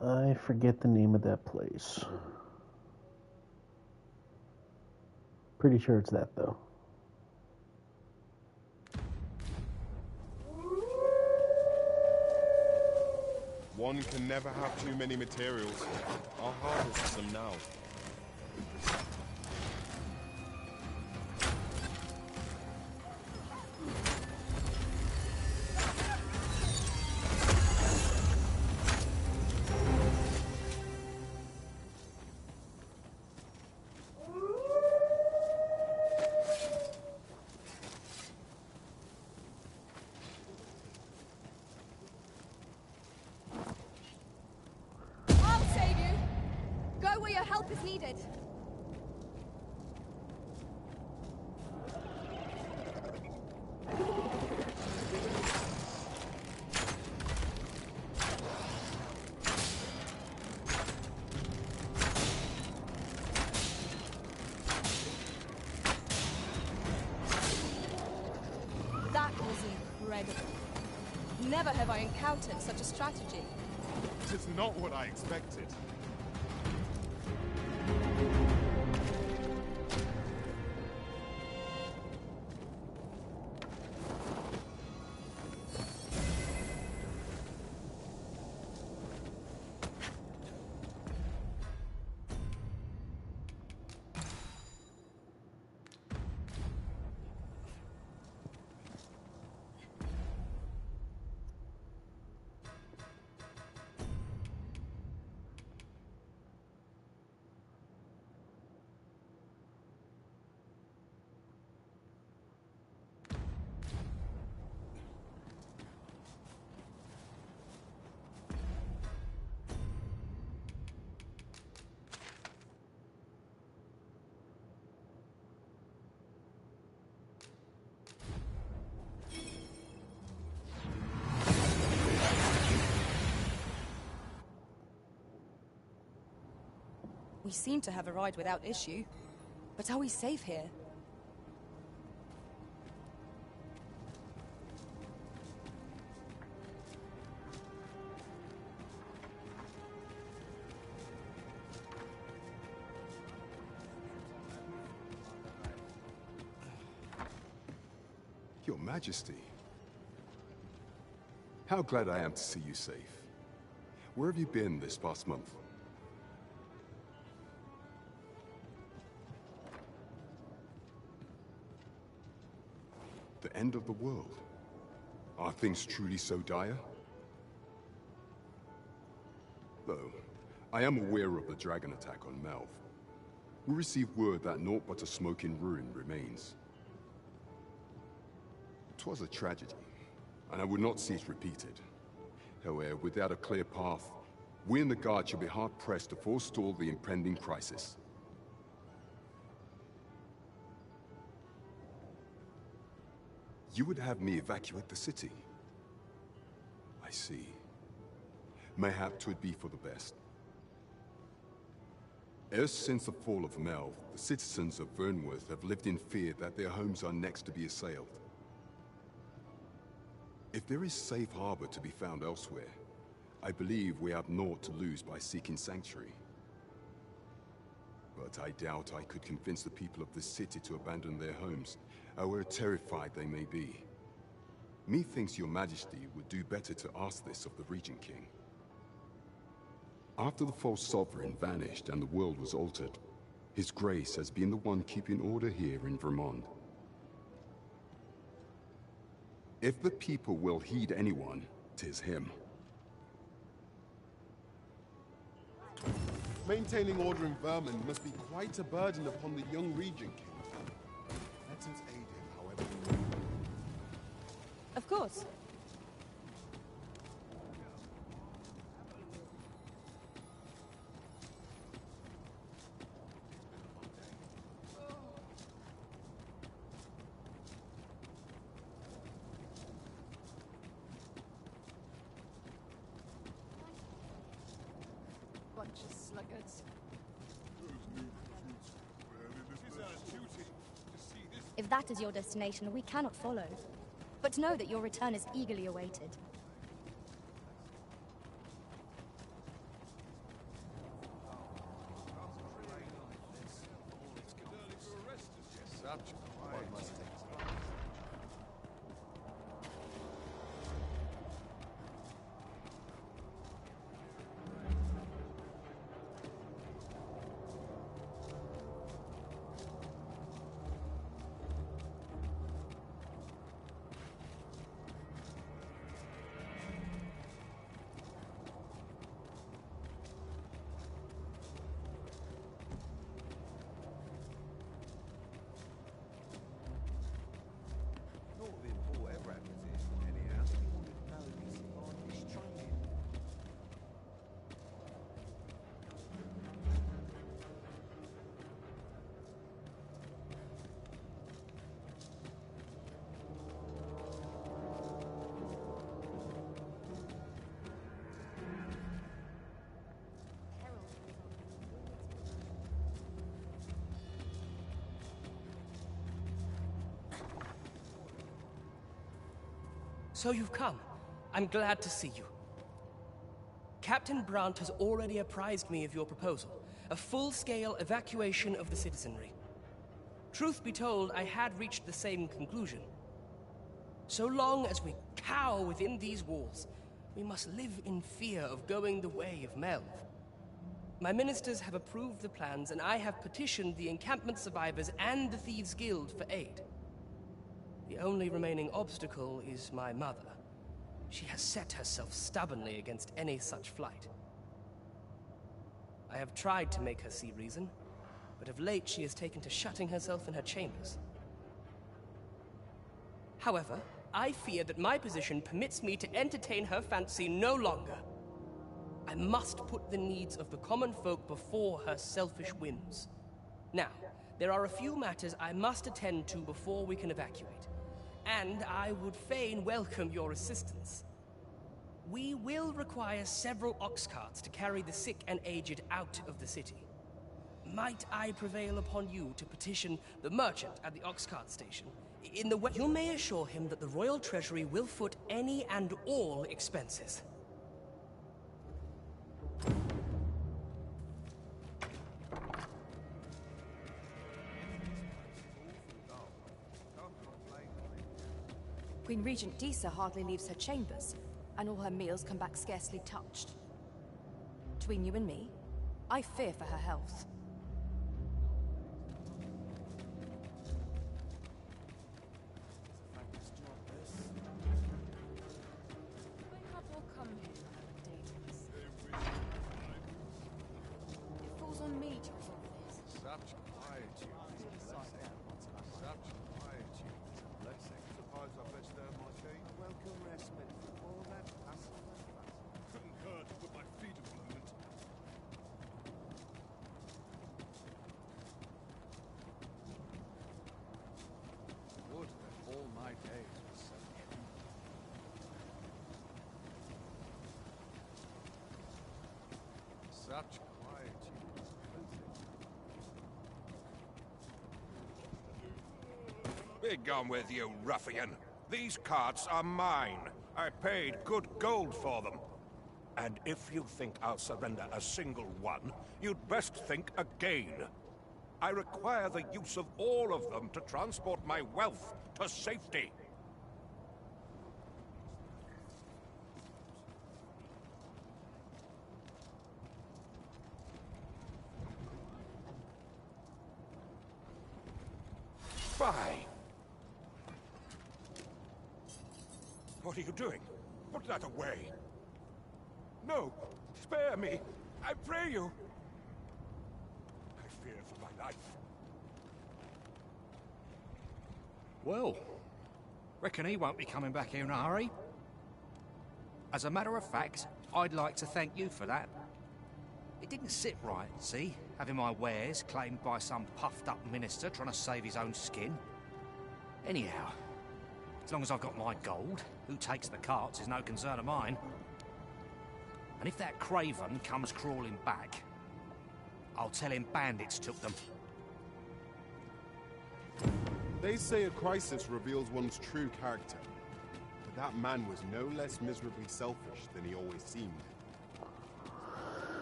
I forget the name of that place. Pretty sure it's that, though. One can never have too many materials. I'll harvest some now. I'll save you! Go where your help is needed. That was incredible. Never have I encountered such a strategy. Tis not what I expected. We seem to have arrived without issue. But are we safe here? Your Majesty. How glad I am to see you safe. Where have you been this past month? The end of the world? Are things truly so dire? Though, I am aware of the dragon attack on Melv. We received word that naught but a smoking ruin remains. 'Twas a tragedy, and I would not see it repeated. However, without a clear path, we and the Guard shall be hard-pressed to forestall the impending crisis. You would have me evacuate the city? I see. Mayhap 'twould be for the best. Ever since the fall of Mel, the citizens of Vernworth have lived in fear that their homes are next to be assailed. If there is safe harbor to be found elsewhere, I believe we have naught to lose by seeking sanctuary. But I doubt I could convince the people of this city to abandon their homes, however terrified they may be. Methinks your majesty would do better to ask this of the Regent King. After the false sovereign vanished and the world was altered, His Grace has been the one keeping order here in Vermont. If the people will heed anyone, 'tis him. Maintaining order in Vermont must be quite a burden upon the young Regent King. Let us aid him, however. Of course. Bunch of sluggards. If that is your destination, we cannot follow. But know that your return is eagerly awaited. So you've come. I'm glad to see you. Captain Brandt has already apprised me of your proposal, a full-scale evacuation of the citizenry. Truth be told, I had reached the same conclusion. So long as we cower within these walls, we must live in fear of going the way of Melv. My ministers have approved the plans, and I have petitioned the encampment survivors and the Thieves' Guild for aid. The only remaining obstacle is my mother. She has set herself stubbornly against any such flight. I have tried to make her see reason, but of late she has taken to shutting herself in her chambers. However, I fear that my position permits me to entertain her fancy no longer. I must put the needs of the common folk before her selfish whims. Now, there are a few matters I must attend to before we can evacuate, and I would fain welcome your assistance. We will require several ox carts to carry the sick and aged out of the city. Might I prevail upon you to petition the merchant at the ox cart station? In the way you may assure him that the royal treasury will foot any and all expenses. Queen Regent Disa hardly leaves her chambers, and all her meals come back scarcely touched. Between you and me, I fear for her health. It falls on me to resolve this. my days were so true. Such quietude is plenty. Begone with you, ruffian. These carts are mine. I paid good gold for them. And if you think I'll surrender a single one, you'd best think again. I require the use of all of them to transport my wealth to safety. Fine. What are you doing? Put that away. No, spare me. I pray you. I fear for my life. Well, reckon he won't be coming back here in a hurry. As a matter of fact, I'd like to thank you for that. It didn't sit right, see? Having my wares claimed by some puffed-up minister trying to save his own skin. Anyhow, as long as I've got my gold, who takes the carts is no concern of mine. And if that craven comes crawling back, I'll tell him bandits took them. They say a crisis reveals one's true character. But that man was no less miserably selfish than he always seemed.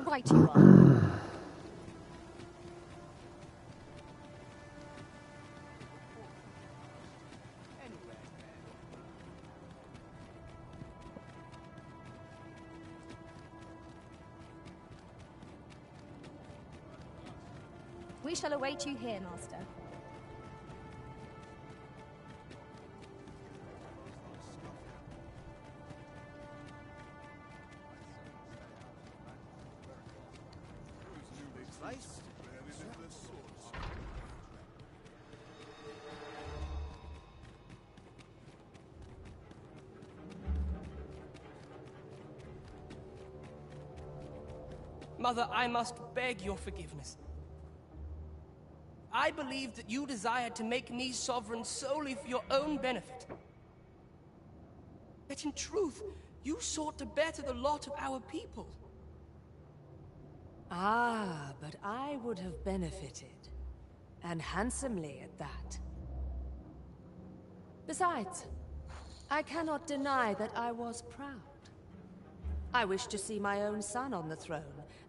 Right you are. We shall await you here, Master. Mother, I must beg your forgiveness. I believed that you desired to make me sovereign solely for your own benefit. Yet in truth, you sought to better the lot of our people. Ah, but I would have benefited. And handsomely at that. Besides, I cannot deny that I was proud. I wish to see my own son on the throne,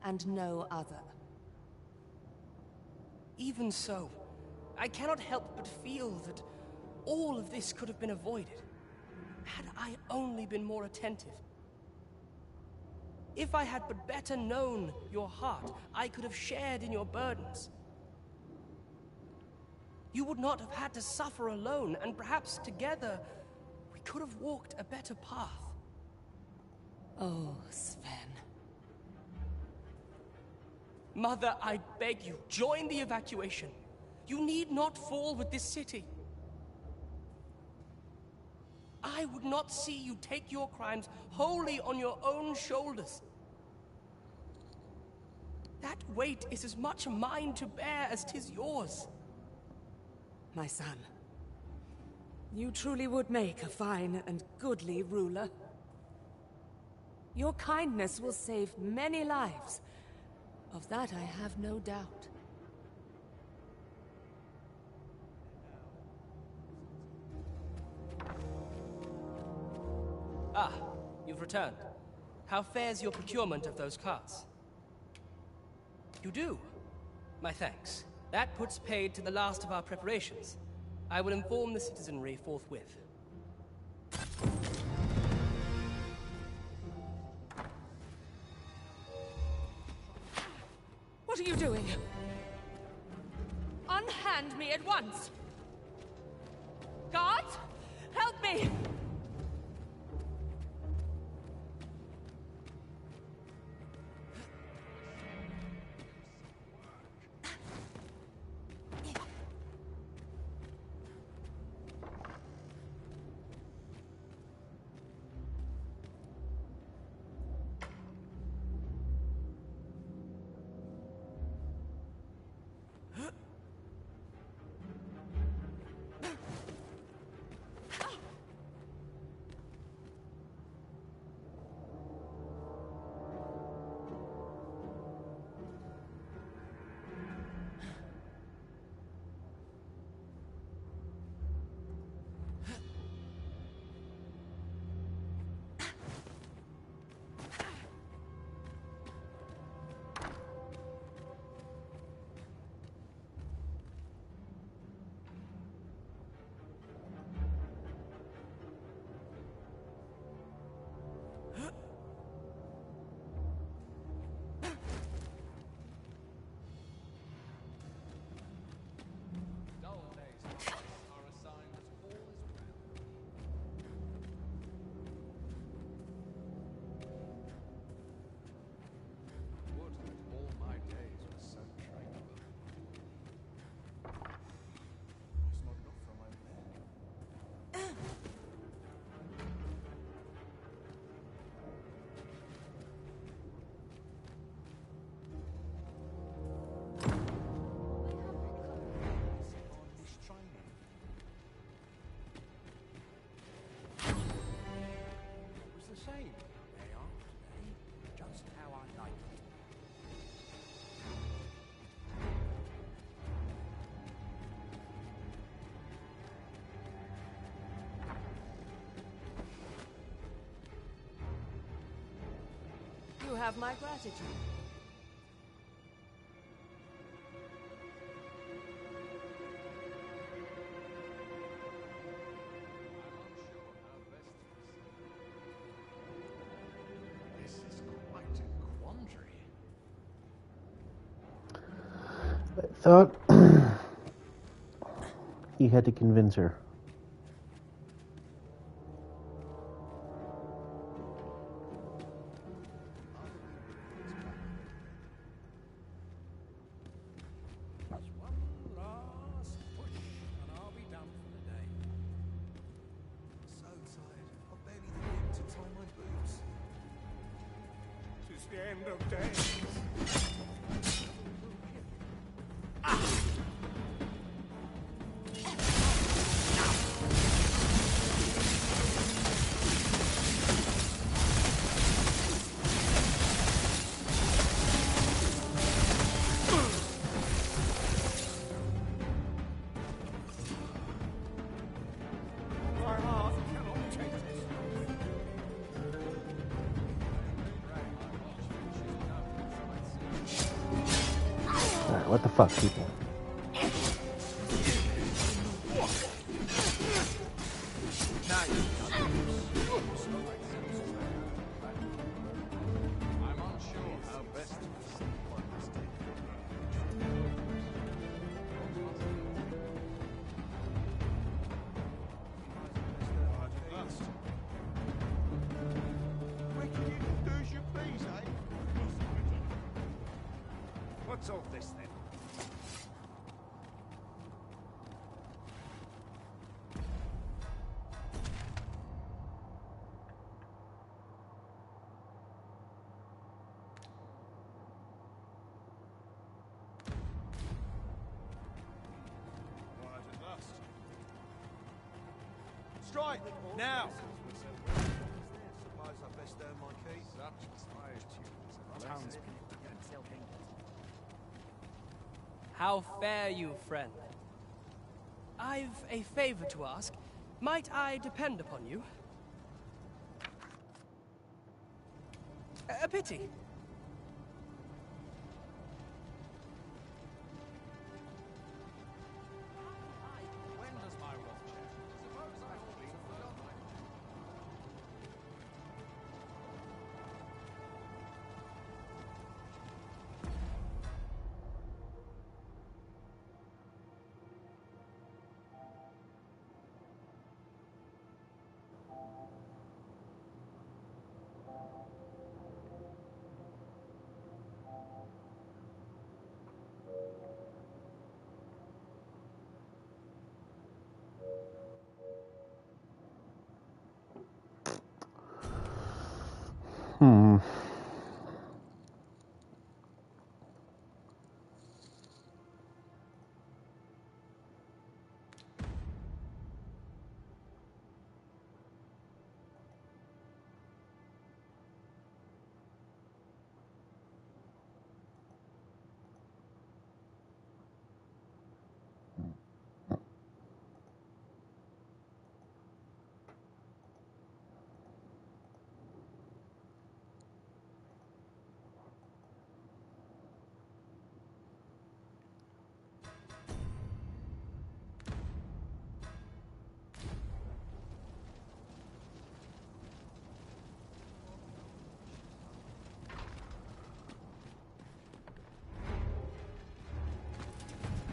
and no other. Even so, I cannot help but feel that all of this could have been avoided, had I only been more attentive. If I had but better known your heart, I could have shared in your burdens. You would not have had to suffer alone, and perhaps together, we could have walked a better path. Oh, Sven. Mother, I beg you, join the evacuation. You need not fall with this city. I would not see you take your crimes wholly on your own shoulders. That weight is as much mine to bear as 'tis yours. My son, you truly would make a fine and goodly ruler. Your kindness will save many lives. Of that I have no doubt. Ah, you've returned. How fares your procurement of those carts? You do? My thanks. That puts paid to the last of our preparations. I will inform the citizenry forthwith. What are you doing? Unhand me at once! Guards, help me! have my gratitude. This is quite a quandary. I thought he had to convince her. The end of days. My heart cannot take this. Alright, what the fuck, people? I'm unsure how best to proceed on this day. What's all this then? Quiet at last. Strike! Now! Suppose I best earn my keep. Such inspired tunes of townspeople. How fare you, friend? I've a favor to ask. Might I depend upon you? A pity. When does my wealth check? Suppose I always forgot my...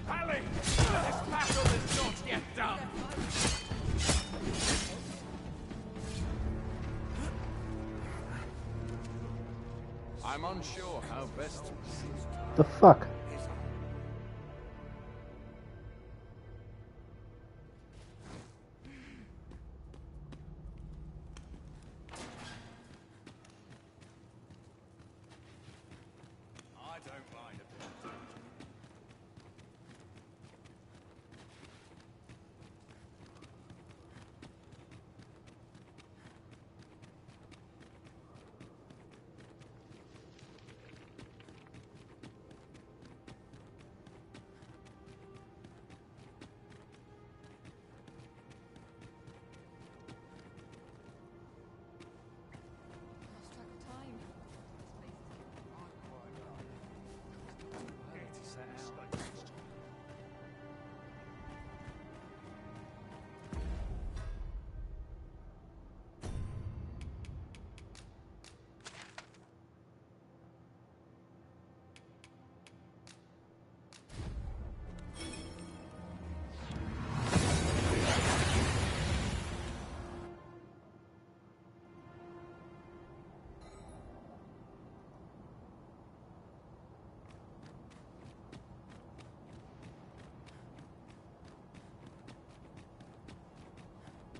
Pally! This battle is not yet done! I'm unsure how best to proceed. The fuck? I don't mind a bit of danger.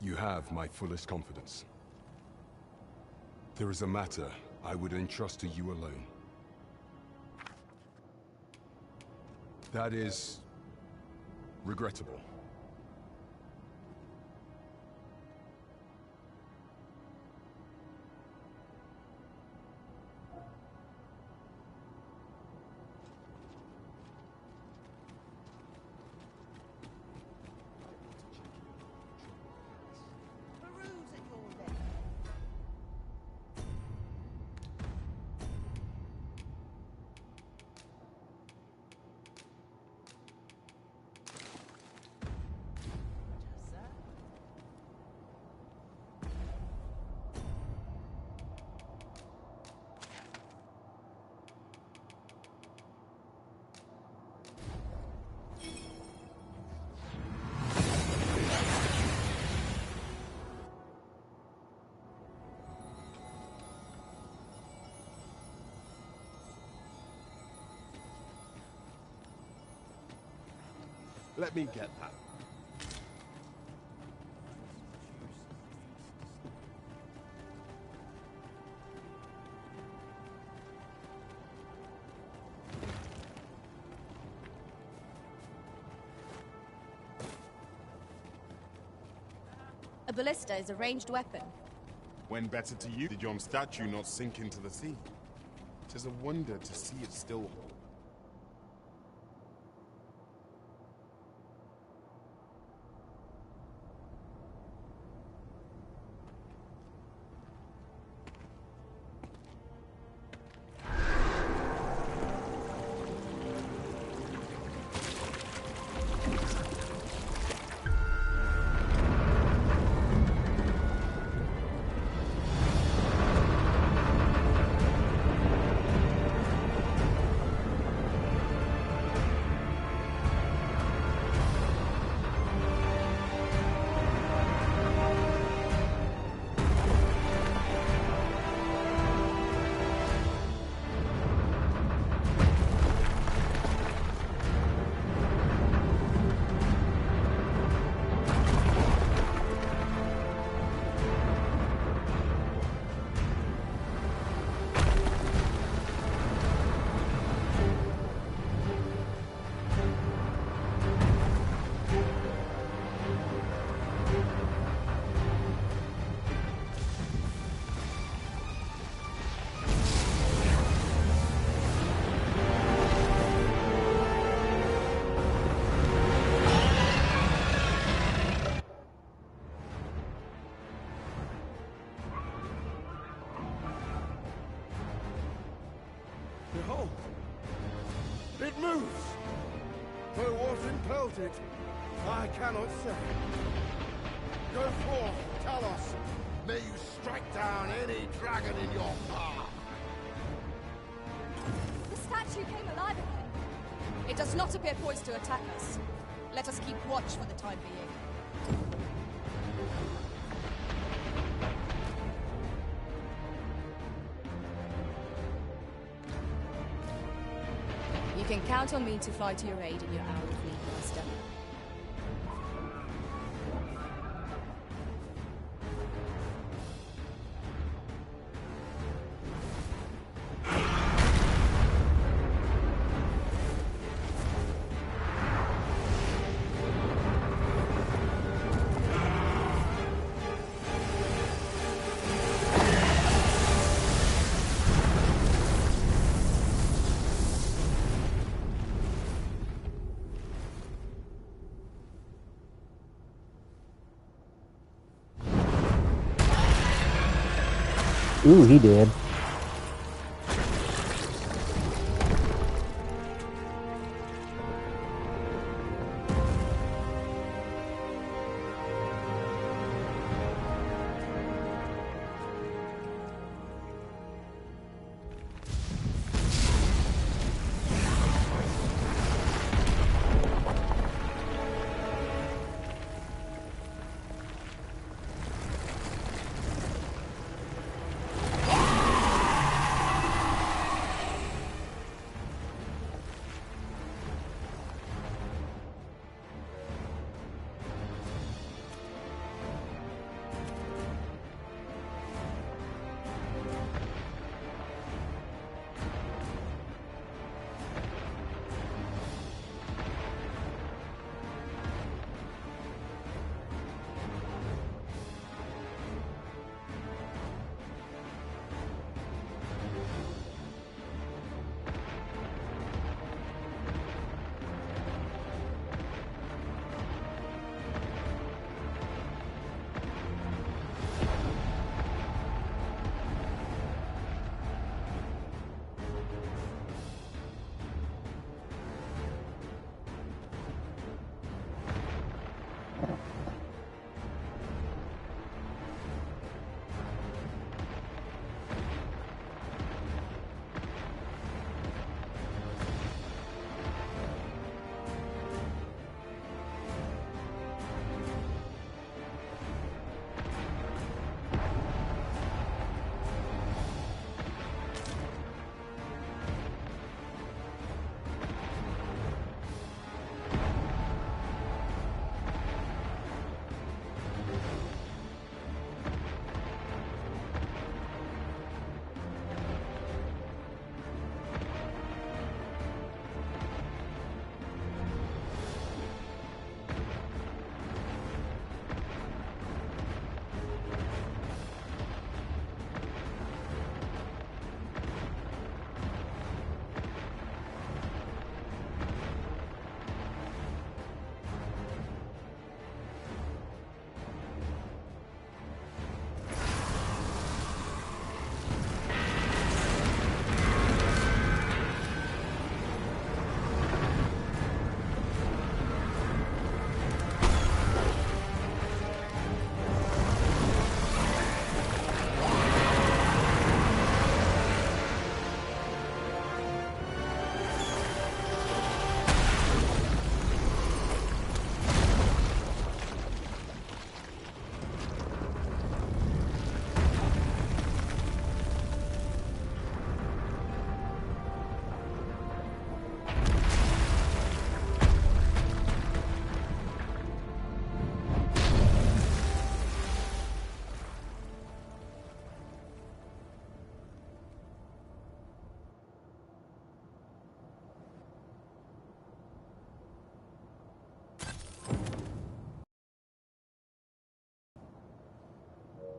You have my fullest confidence. There is a matter I would entrust to you alone. That is regrettable. Let me get that. A ballista is a ranged weapon. When better to you, did yon statue not sink into the sea? 'Tis a wonder to see it still. Behold! It moves! But what impelled it, I cannot say. Go forth, Talos! May you strike down any dragon in your path! The statue came alive again. It does not appear poised to attack us. Let us keep watch for the time being. You can count on me to fly to your aid in your hour of need, Master. Ooh, he did.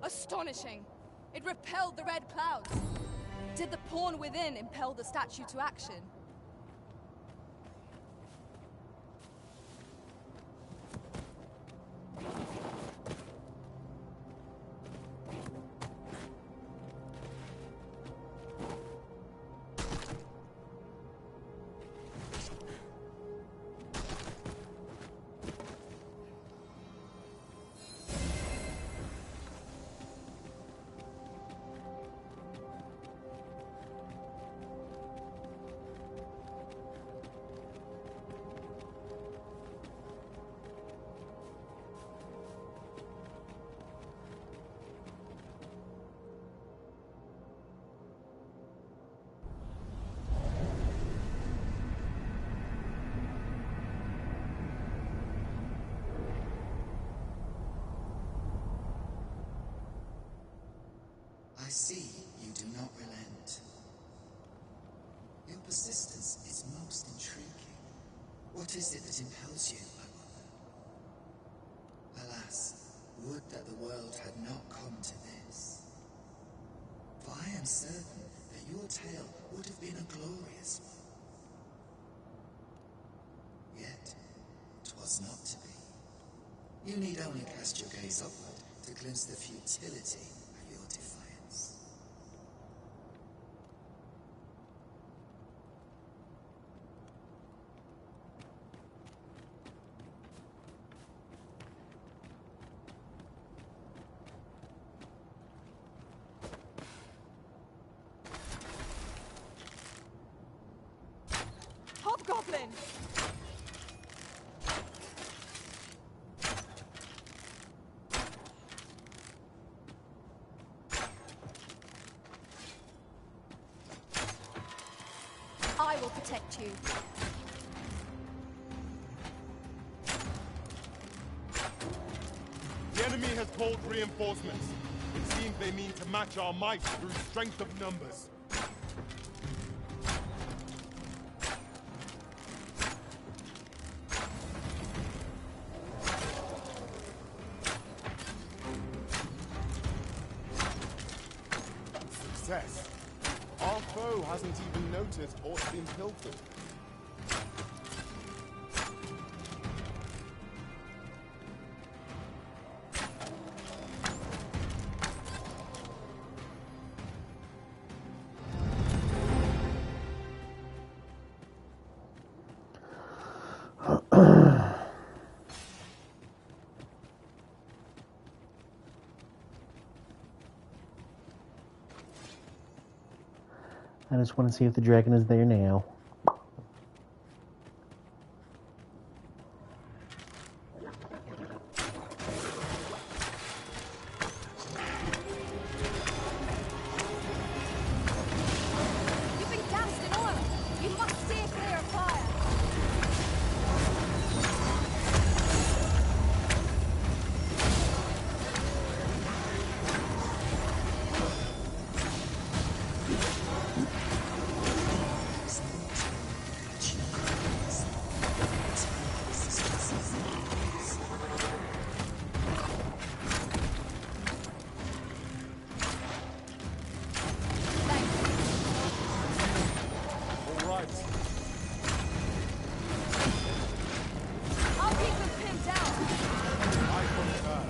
Astonishing. It repelled the red clouds. Did the pawn within impel the statue to action? I see you do not relent. Your persistence is most intriguing. What is it that impels you, my mother? Alas, would that the world had not come to this. For I am certain that your tale would have been a glorious one. Yet, 'twas not to be. You need only cast your gaze upward to glimpse the futility of your defiance. Hobgoblin! I will protect you. The enemy has called reinforcements. It seems they mean to match our might through strength of numbers. Success. Our foe hasn't even noticed aught been pilfered. I just want to see if the dragon is there now. You've been gassed in oil! You must steer clear of fire! I'll keep them pinned down! I concur.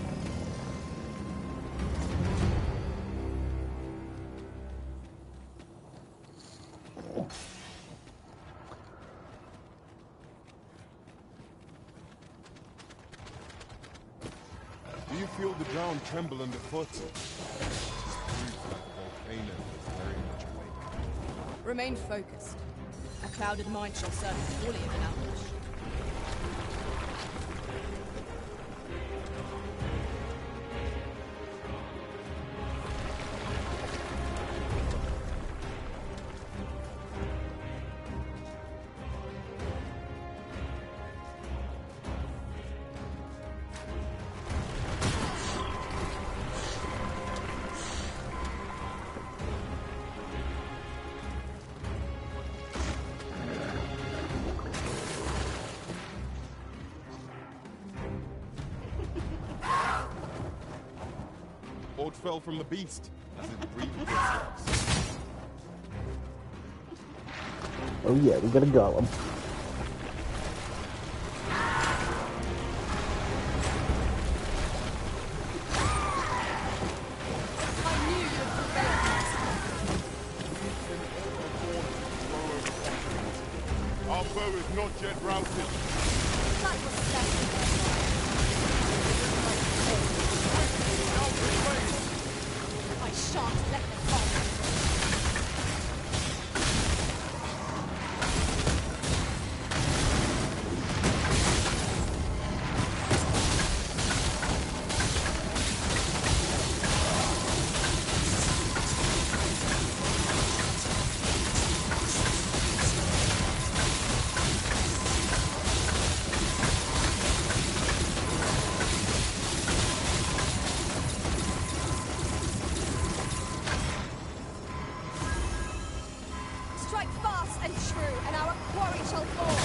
Do you feel the ground tremble underfoot? This proves that the volcano is very much awake. Remain focused. A clouded mind shall serve fully of an ambush. sword fell from the beast, as it breathed its lips. Oh yeah, we got a golem. Our foe is not yet routed. I shan't let them fall. Strike fast and true, and our quarry shall fall.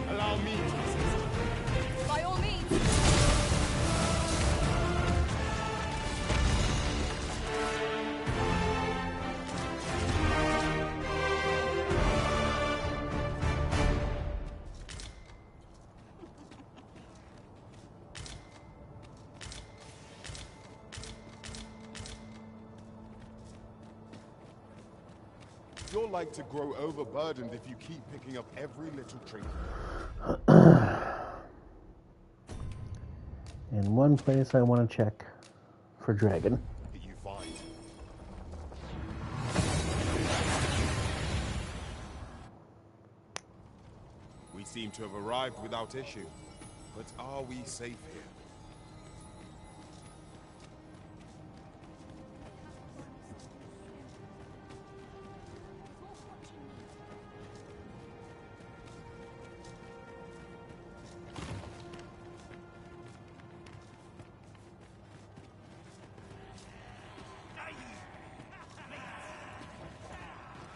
Allow me to assist. By all means. You're like to grow overburdened if you keep picking up every little trinket. In one place I want to check for dragon. You find. We seem to have arrived without issue. But are we safe here?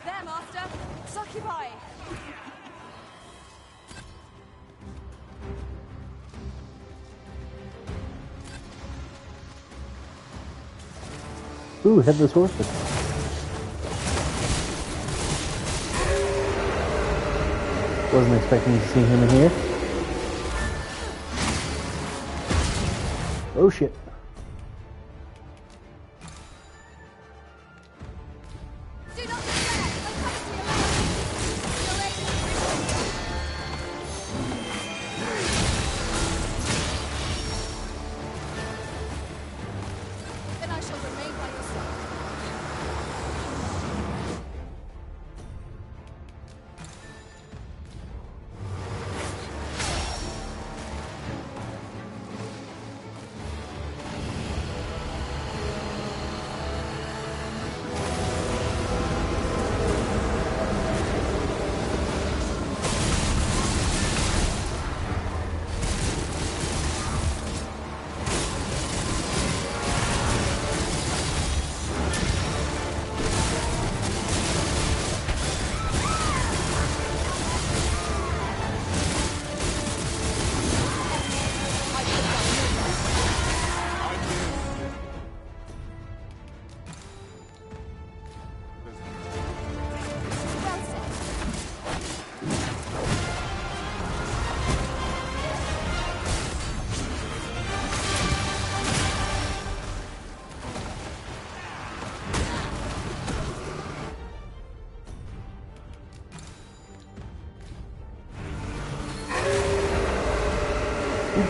There, Master. Succubi. Ooh, headless horseman. Wasn't expecting to see him in here. Oh shit.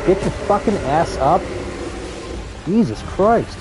Get your fucking ass up. Jesus Christ.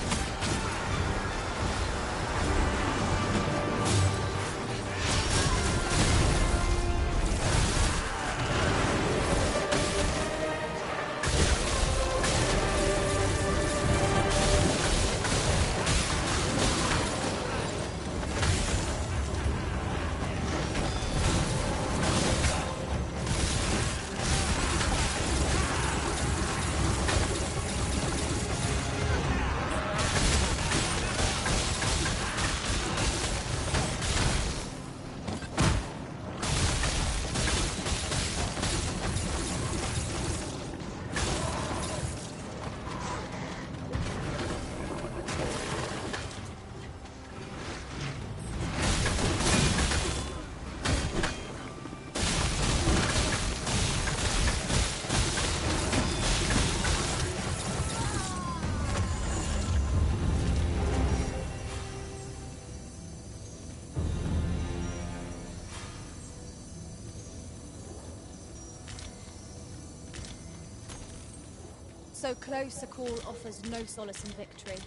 So close a call offers no solace in victory.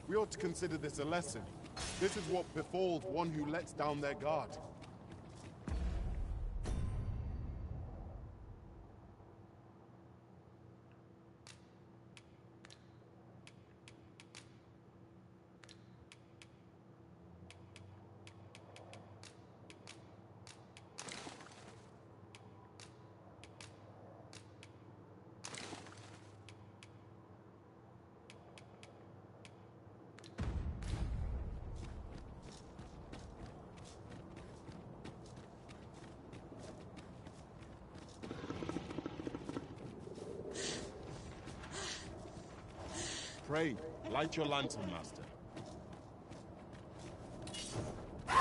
We ought to consider this a lesson. This is what befalls one who lets down their guard. Pray, light your lantern, Master. I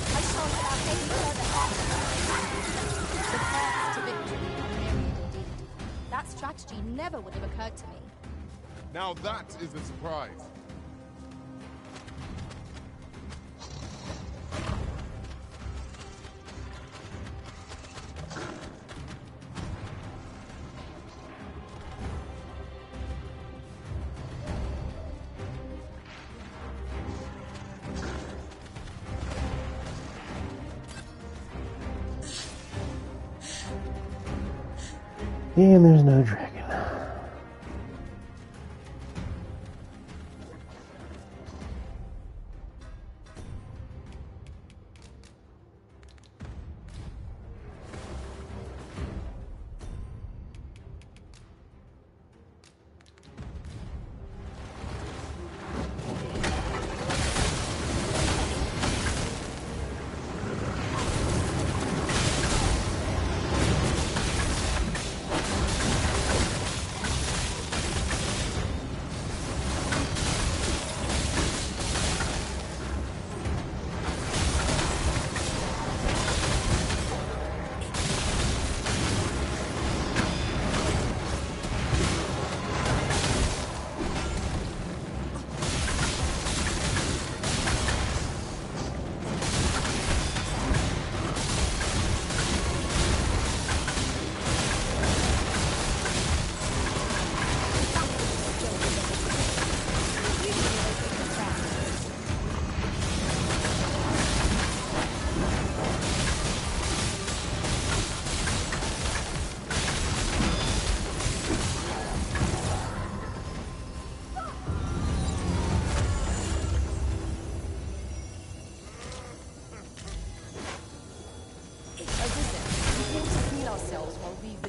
shan't allow any further The path to victory are myriad indeed. That strategy never would have occurred to me. Now that is a surprise. And there's no dragon.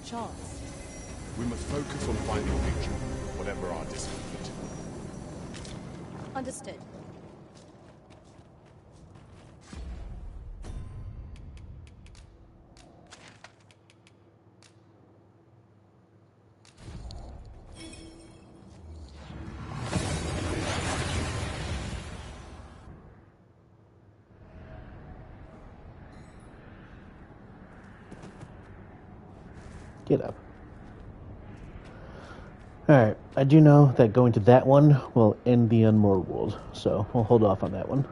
chance. We must focus on finding victory, whatever our discomfort. Understood. Get up. Alright, I do know that going to that one will end the Unmoored World, so we'll hold off on that one.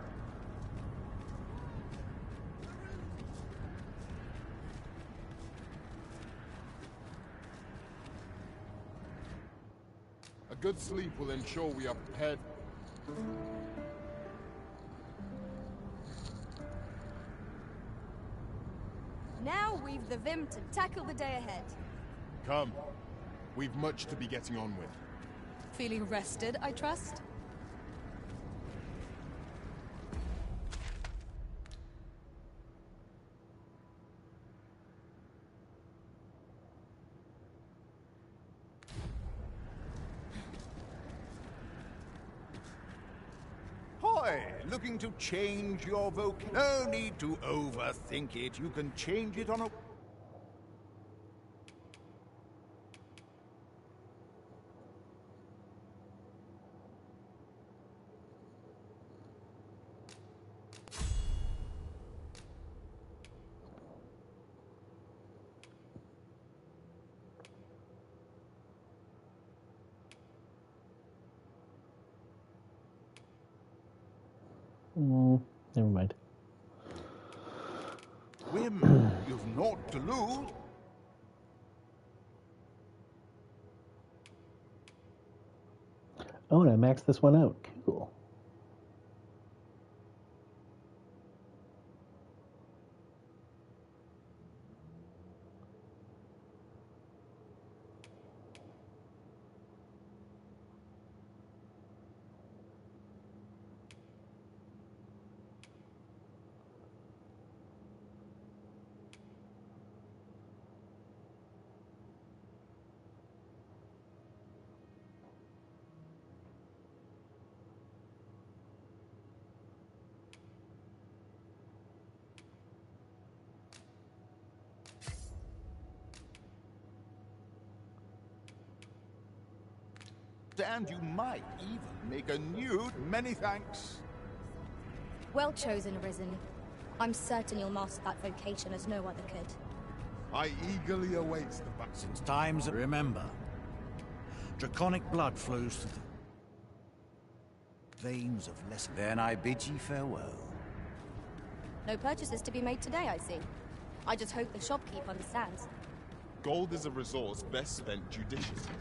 A good sleep will ensure we are prepared. Now we've the vim to tackle the day ahead. Come. We've much to be getting on with. Feeling rested, I trust? Hoy, looking to change your voc? No need to overthink it. You can change it on a... Never mind. Whim, you've naught to lose. Oh, and I maxed this one out. Cool. And you might even make a new... Many thanks. Well chosen, Risen. I'm certain you'll master that vocation as no other could. I eagerly await the back. Since times... Remember, draconic blood flows through the veins of less... Then I bid ye farewell. No purchases to be made today, I see. I just hope the shopkeep understands. Gold is a resource best spent judiciously.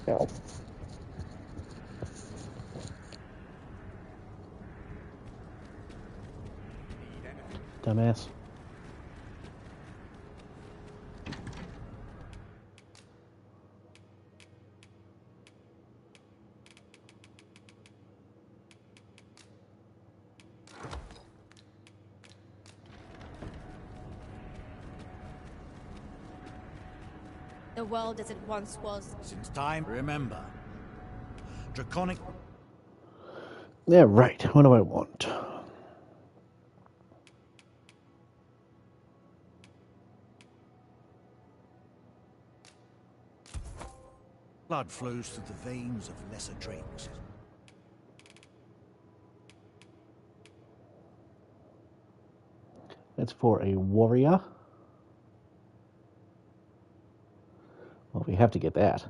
Ow. Dumbass. The world as it once was. Since time... Remember, draconic... Yeah, right. What do I want? Blood flows through the veins of lesser drakes. That's for a warrior. Well, we have to get that.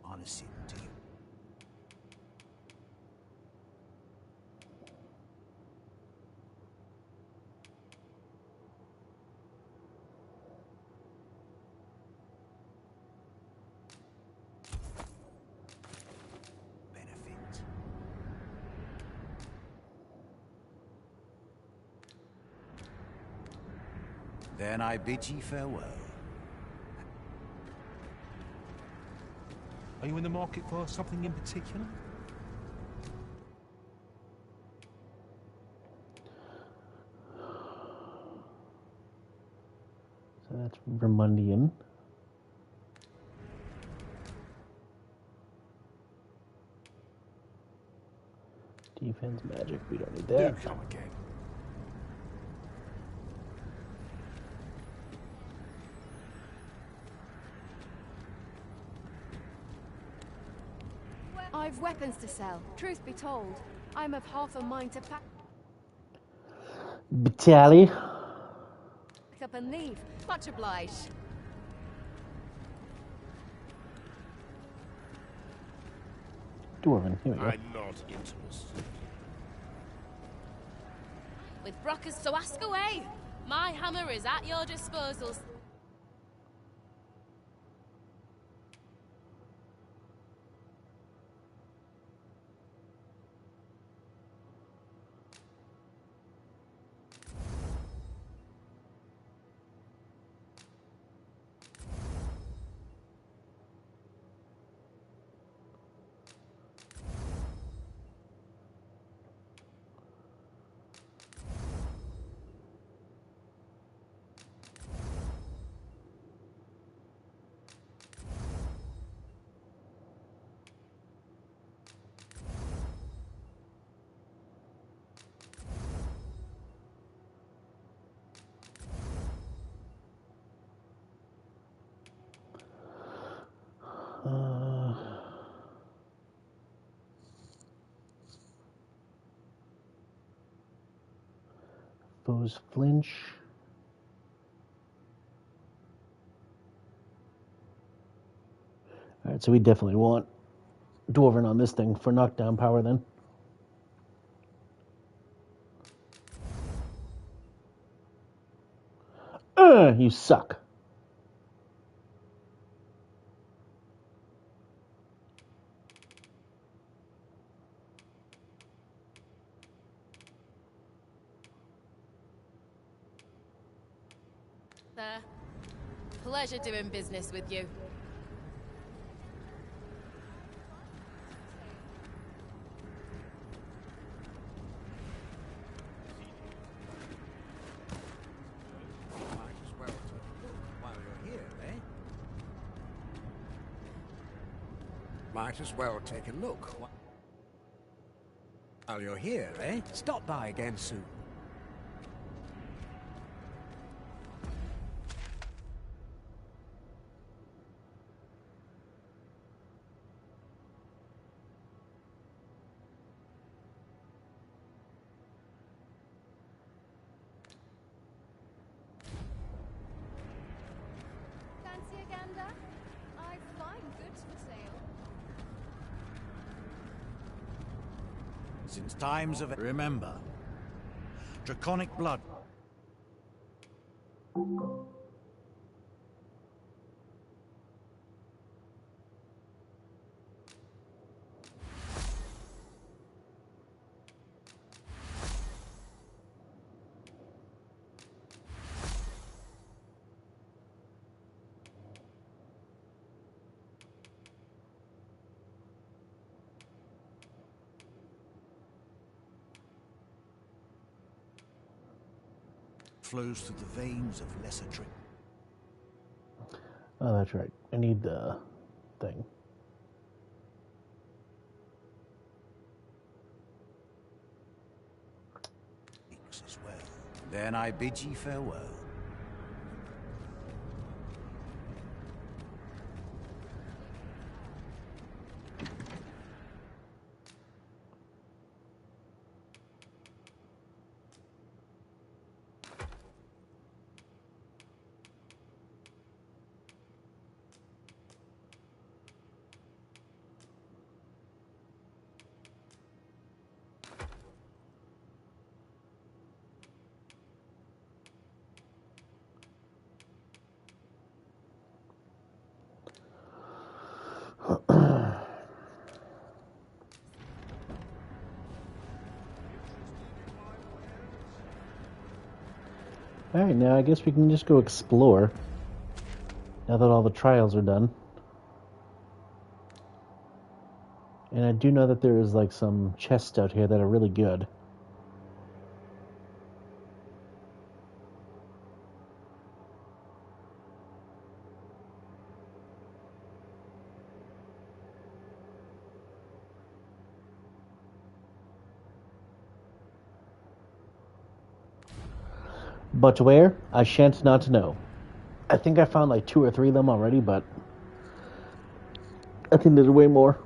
Honestly, do you? Benefit. Then I bid ye farewell. Are you in the market for something in particular? So that's Vermundian. Defense magic, we don't need that. Do come again. I've weapons to sell. Truth be told, I'm of half a mind to pack Batali. up and leave. Much obliged. Dwarven, here we go. I'm not interested. With Brockers, so ask away. My hammer is at your disposal. Foes flinch. Alright, so we definitely want Dwarven on this thing for knockdown power then. You suck. Pleasure doing business with you. Might as well take a look while you're here, eh? Might as well take a look while you're here, eh? Stop by again soon. Fancy a gander? I find goods for sale. Since times of... Remember, draconic blood. Flows through the veins of lesser drink. Oh, that's right. I need the thing. As well. Then I bid ye farewell. Alright, now I guess we can just go explore. Now that all the trials are done. And I do know that there is like some chests out here that are really good. But where? I shan't not know. I think I found like 2 or 3 of them already, but I think there's way more.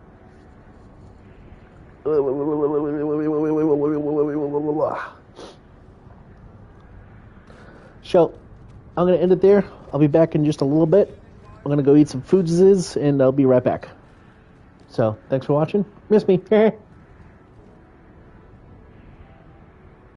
So, I'm going to end it there. I'll be back in just a little bit. I'm going to go eat some foodses, and I'll be right back. So, thanks for watching. Miss me.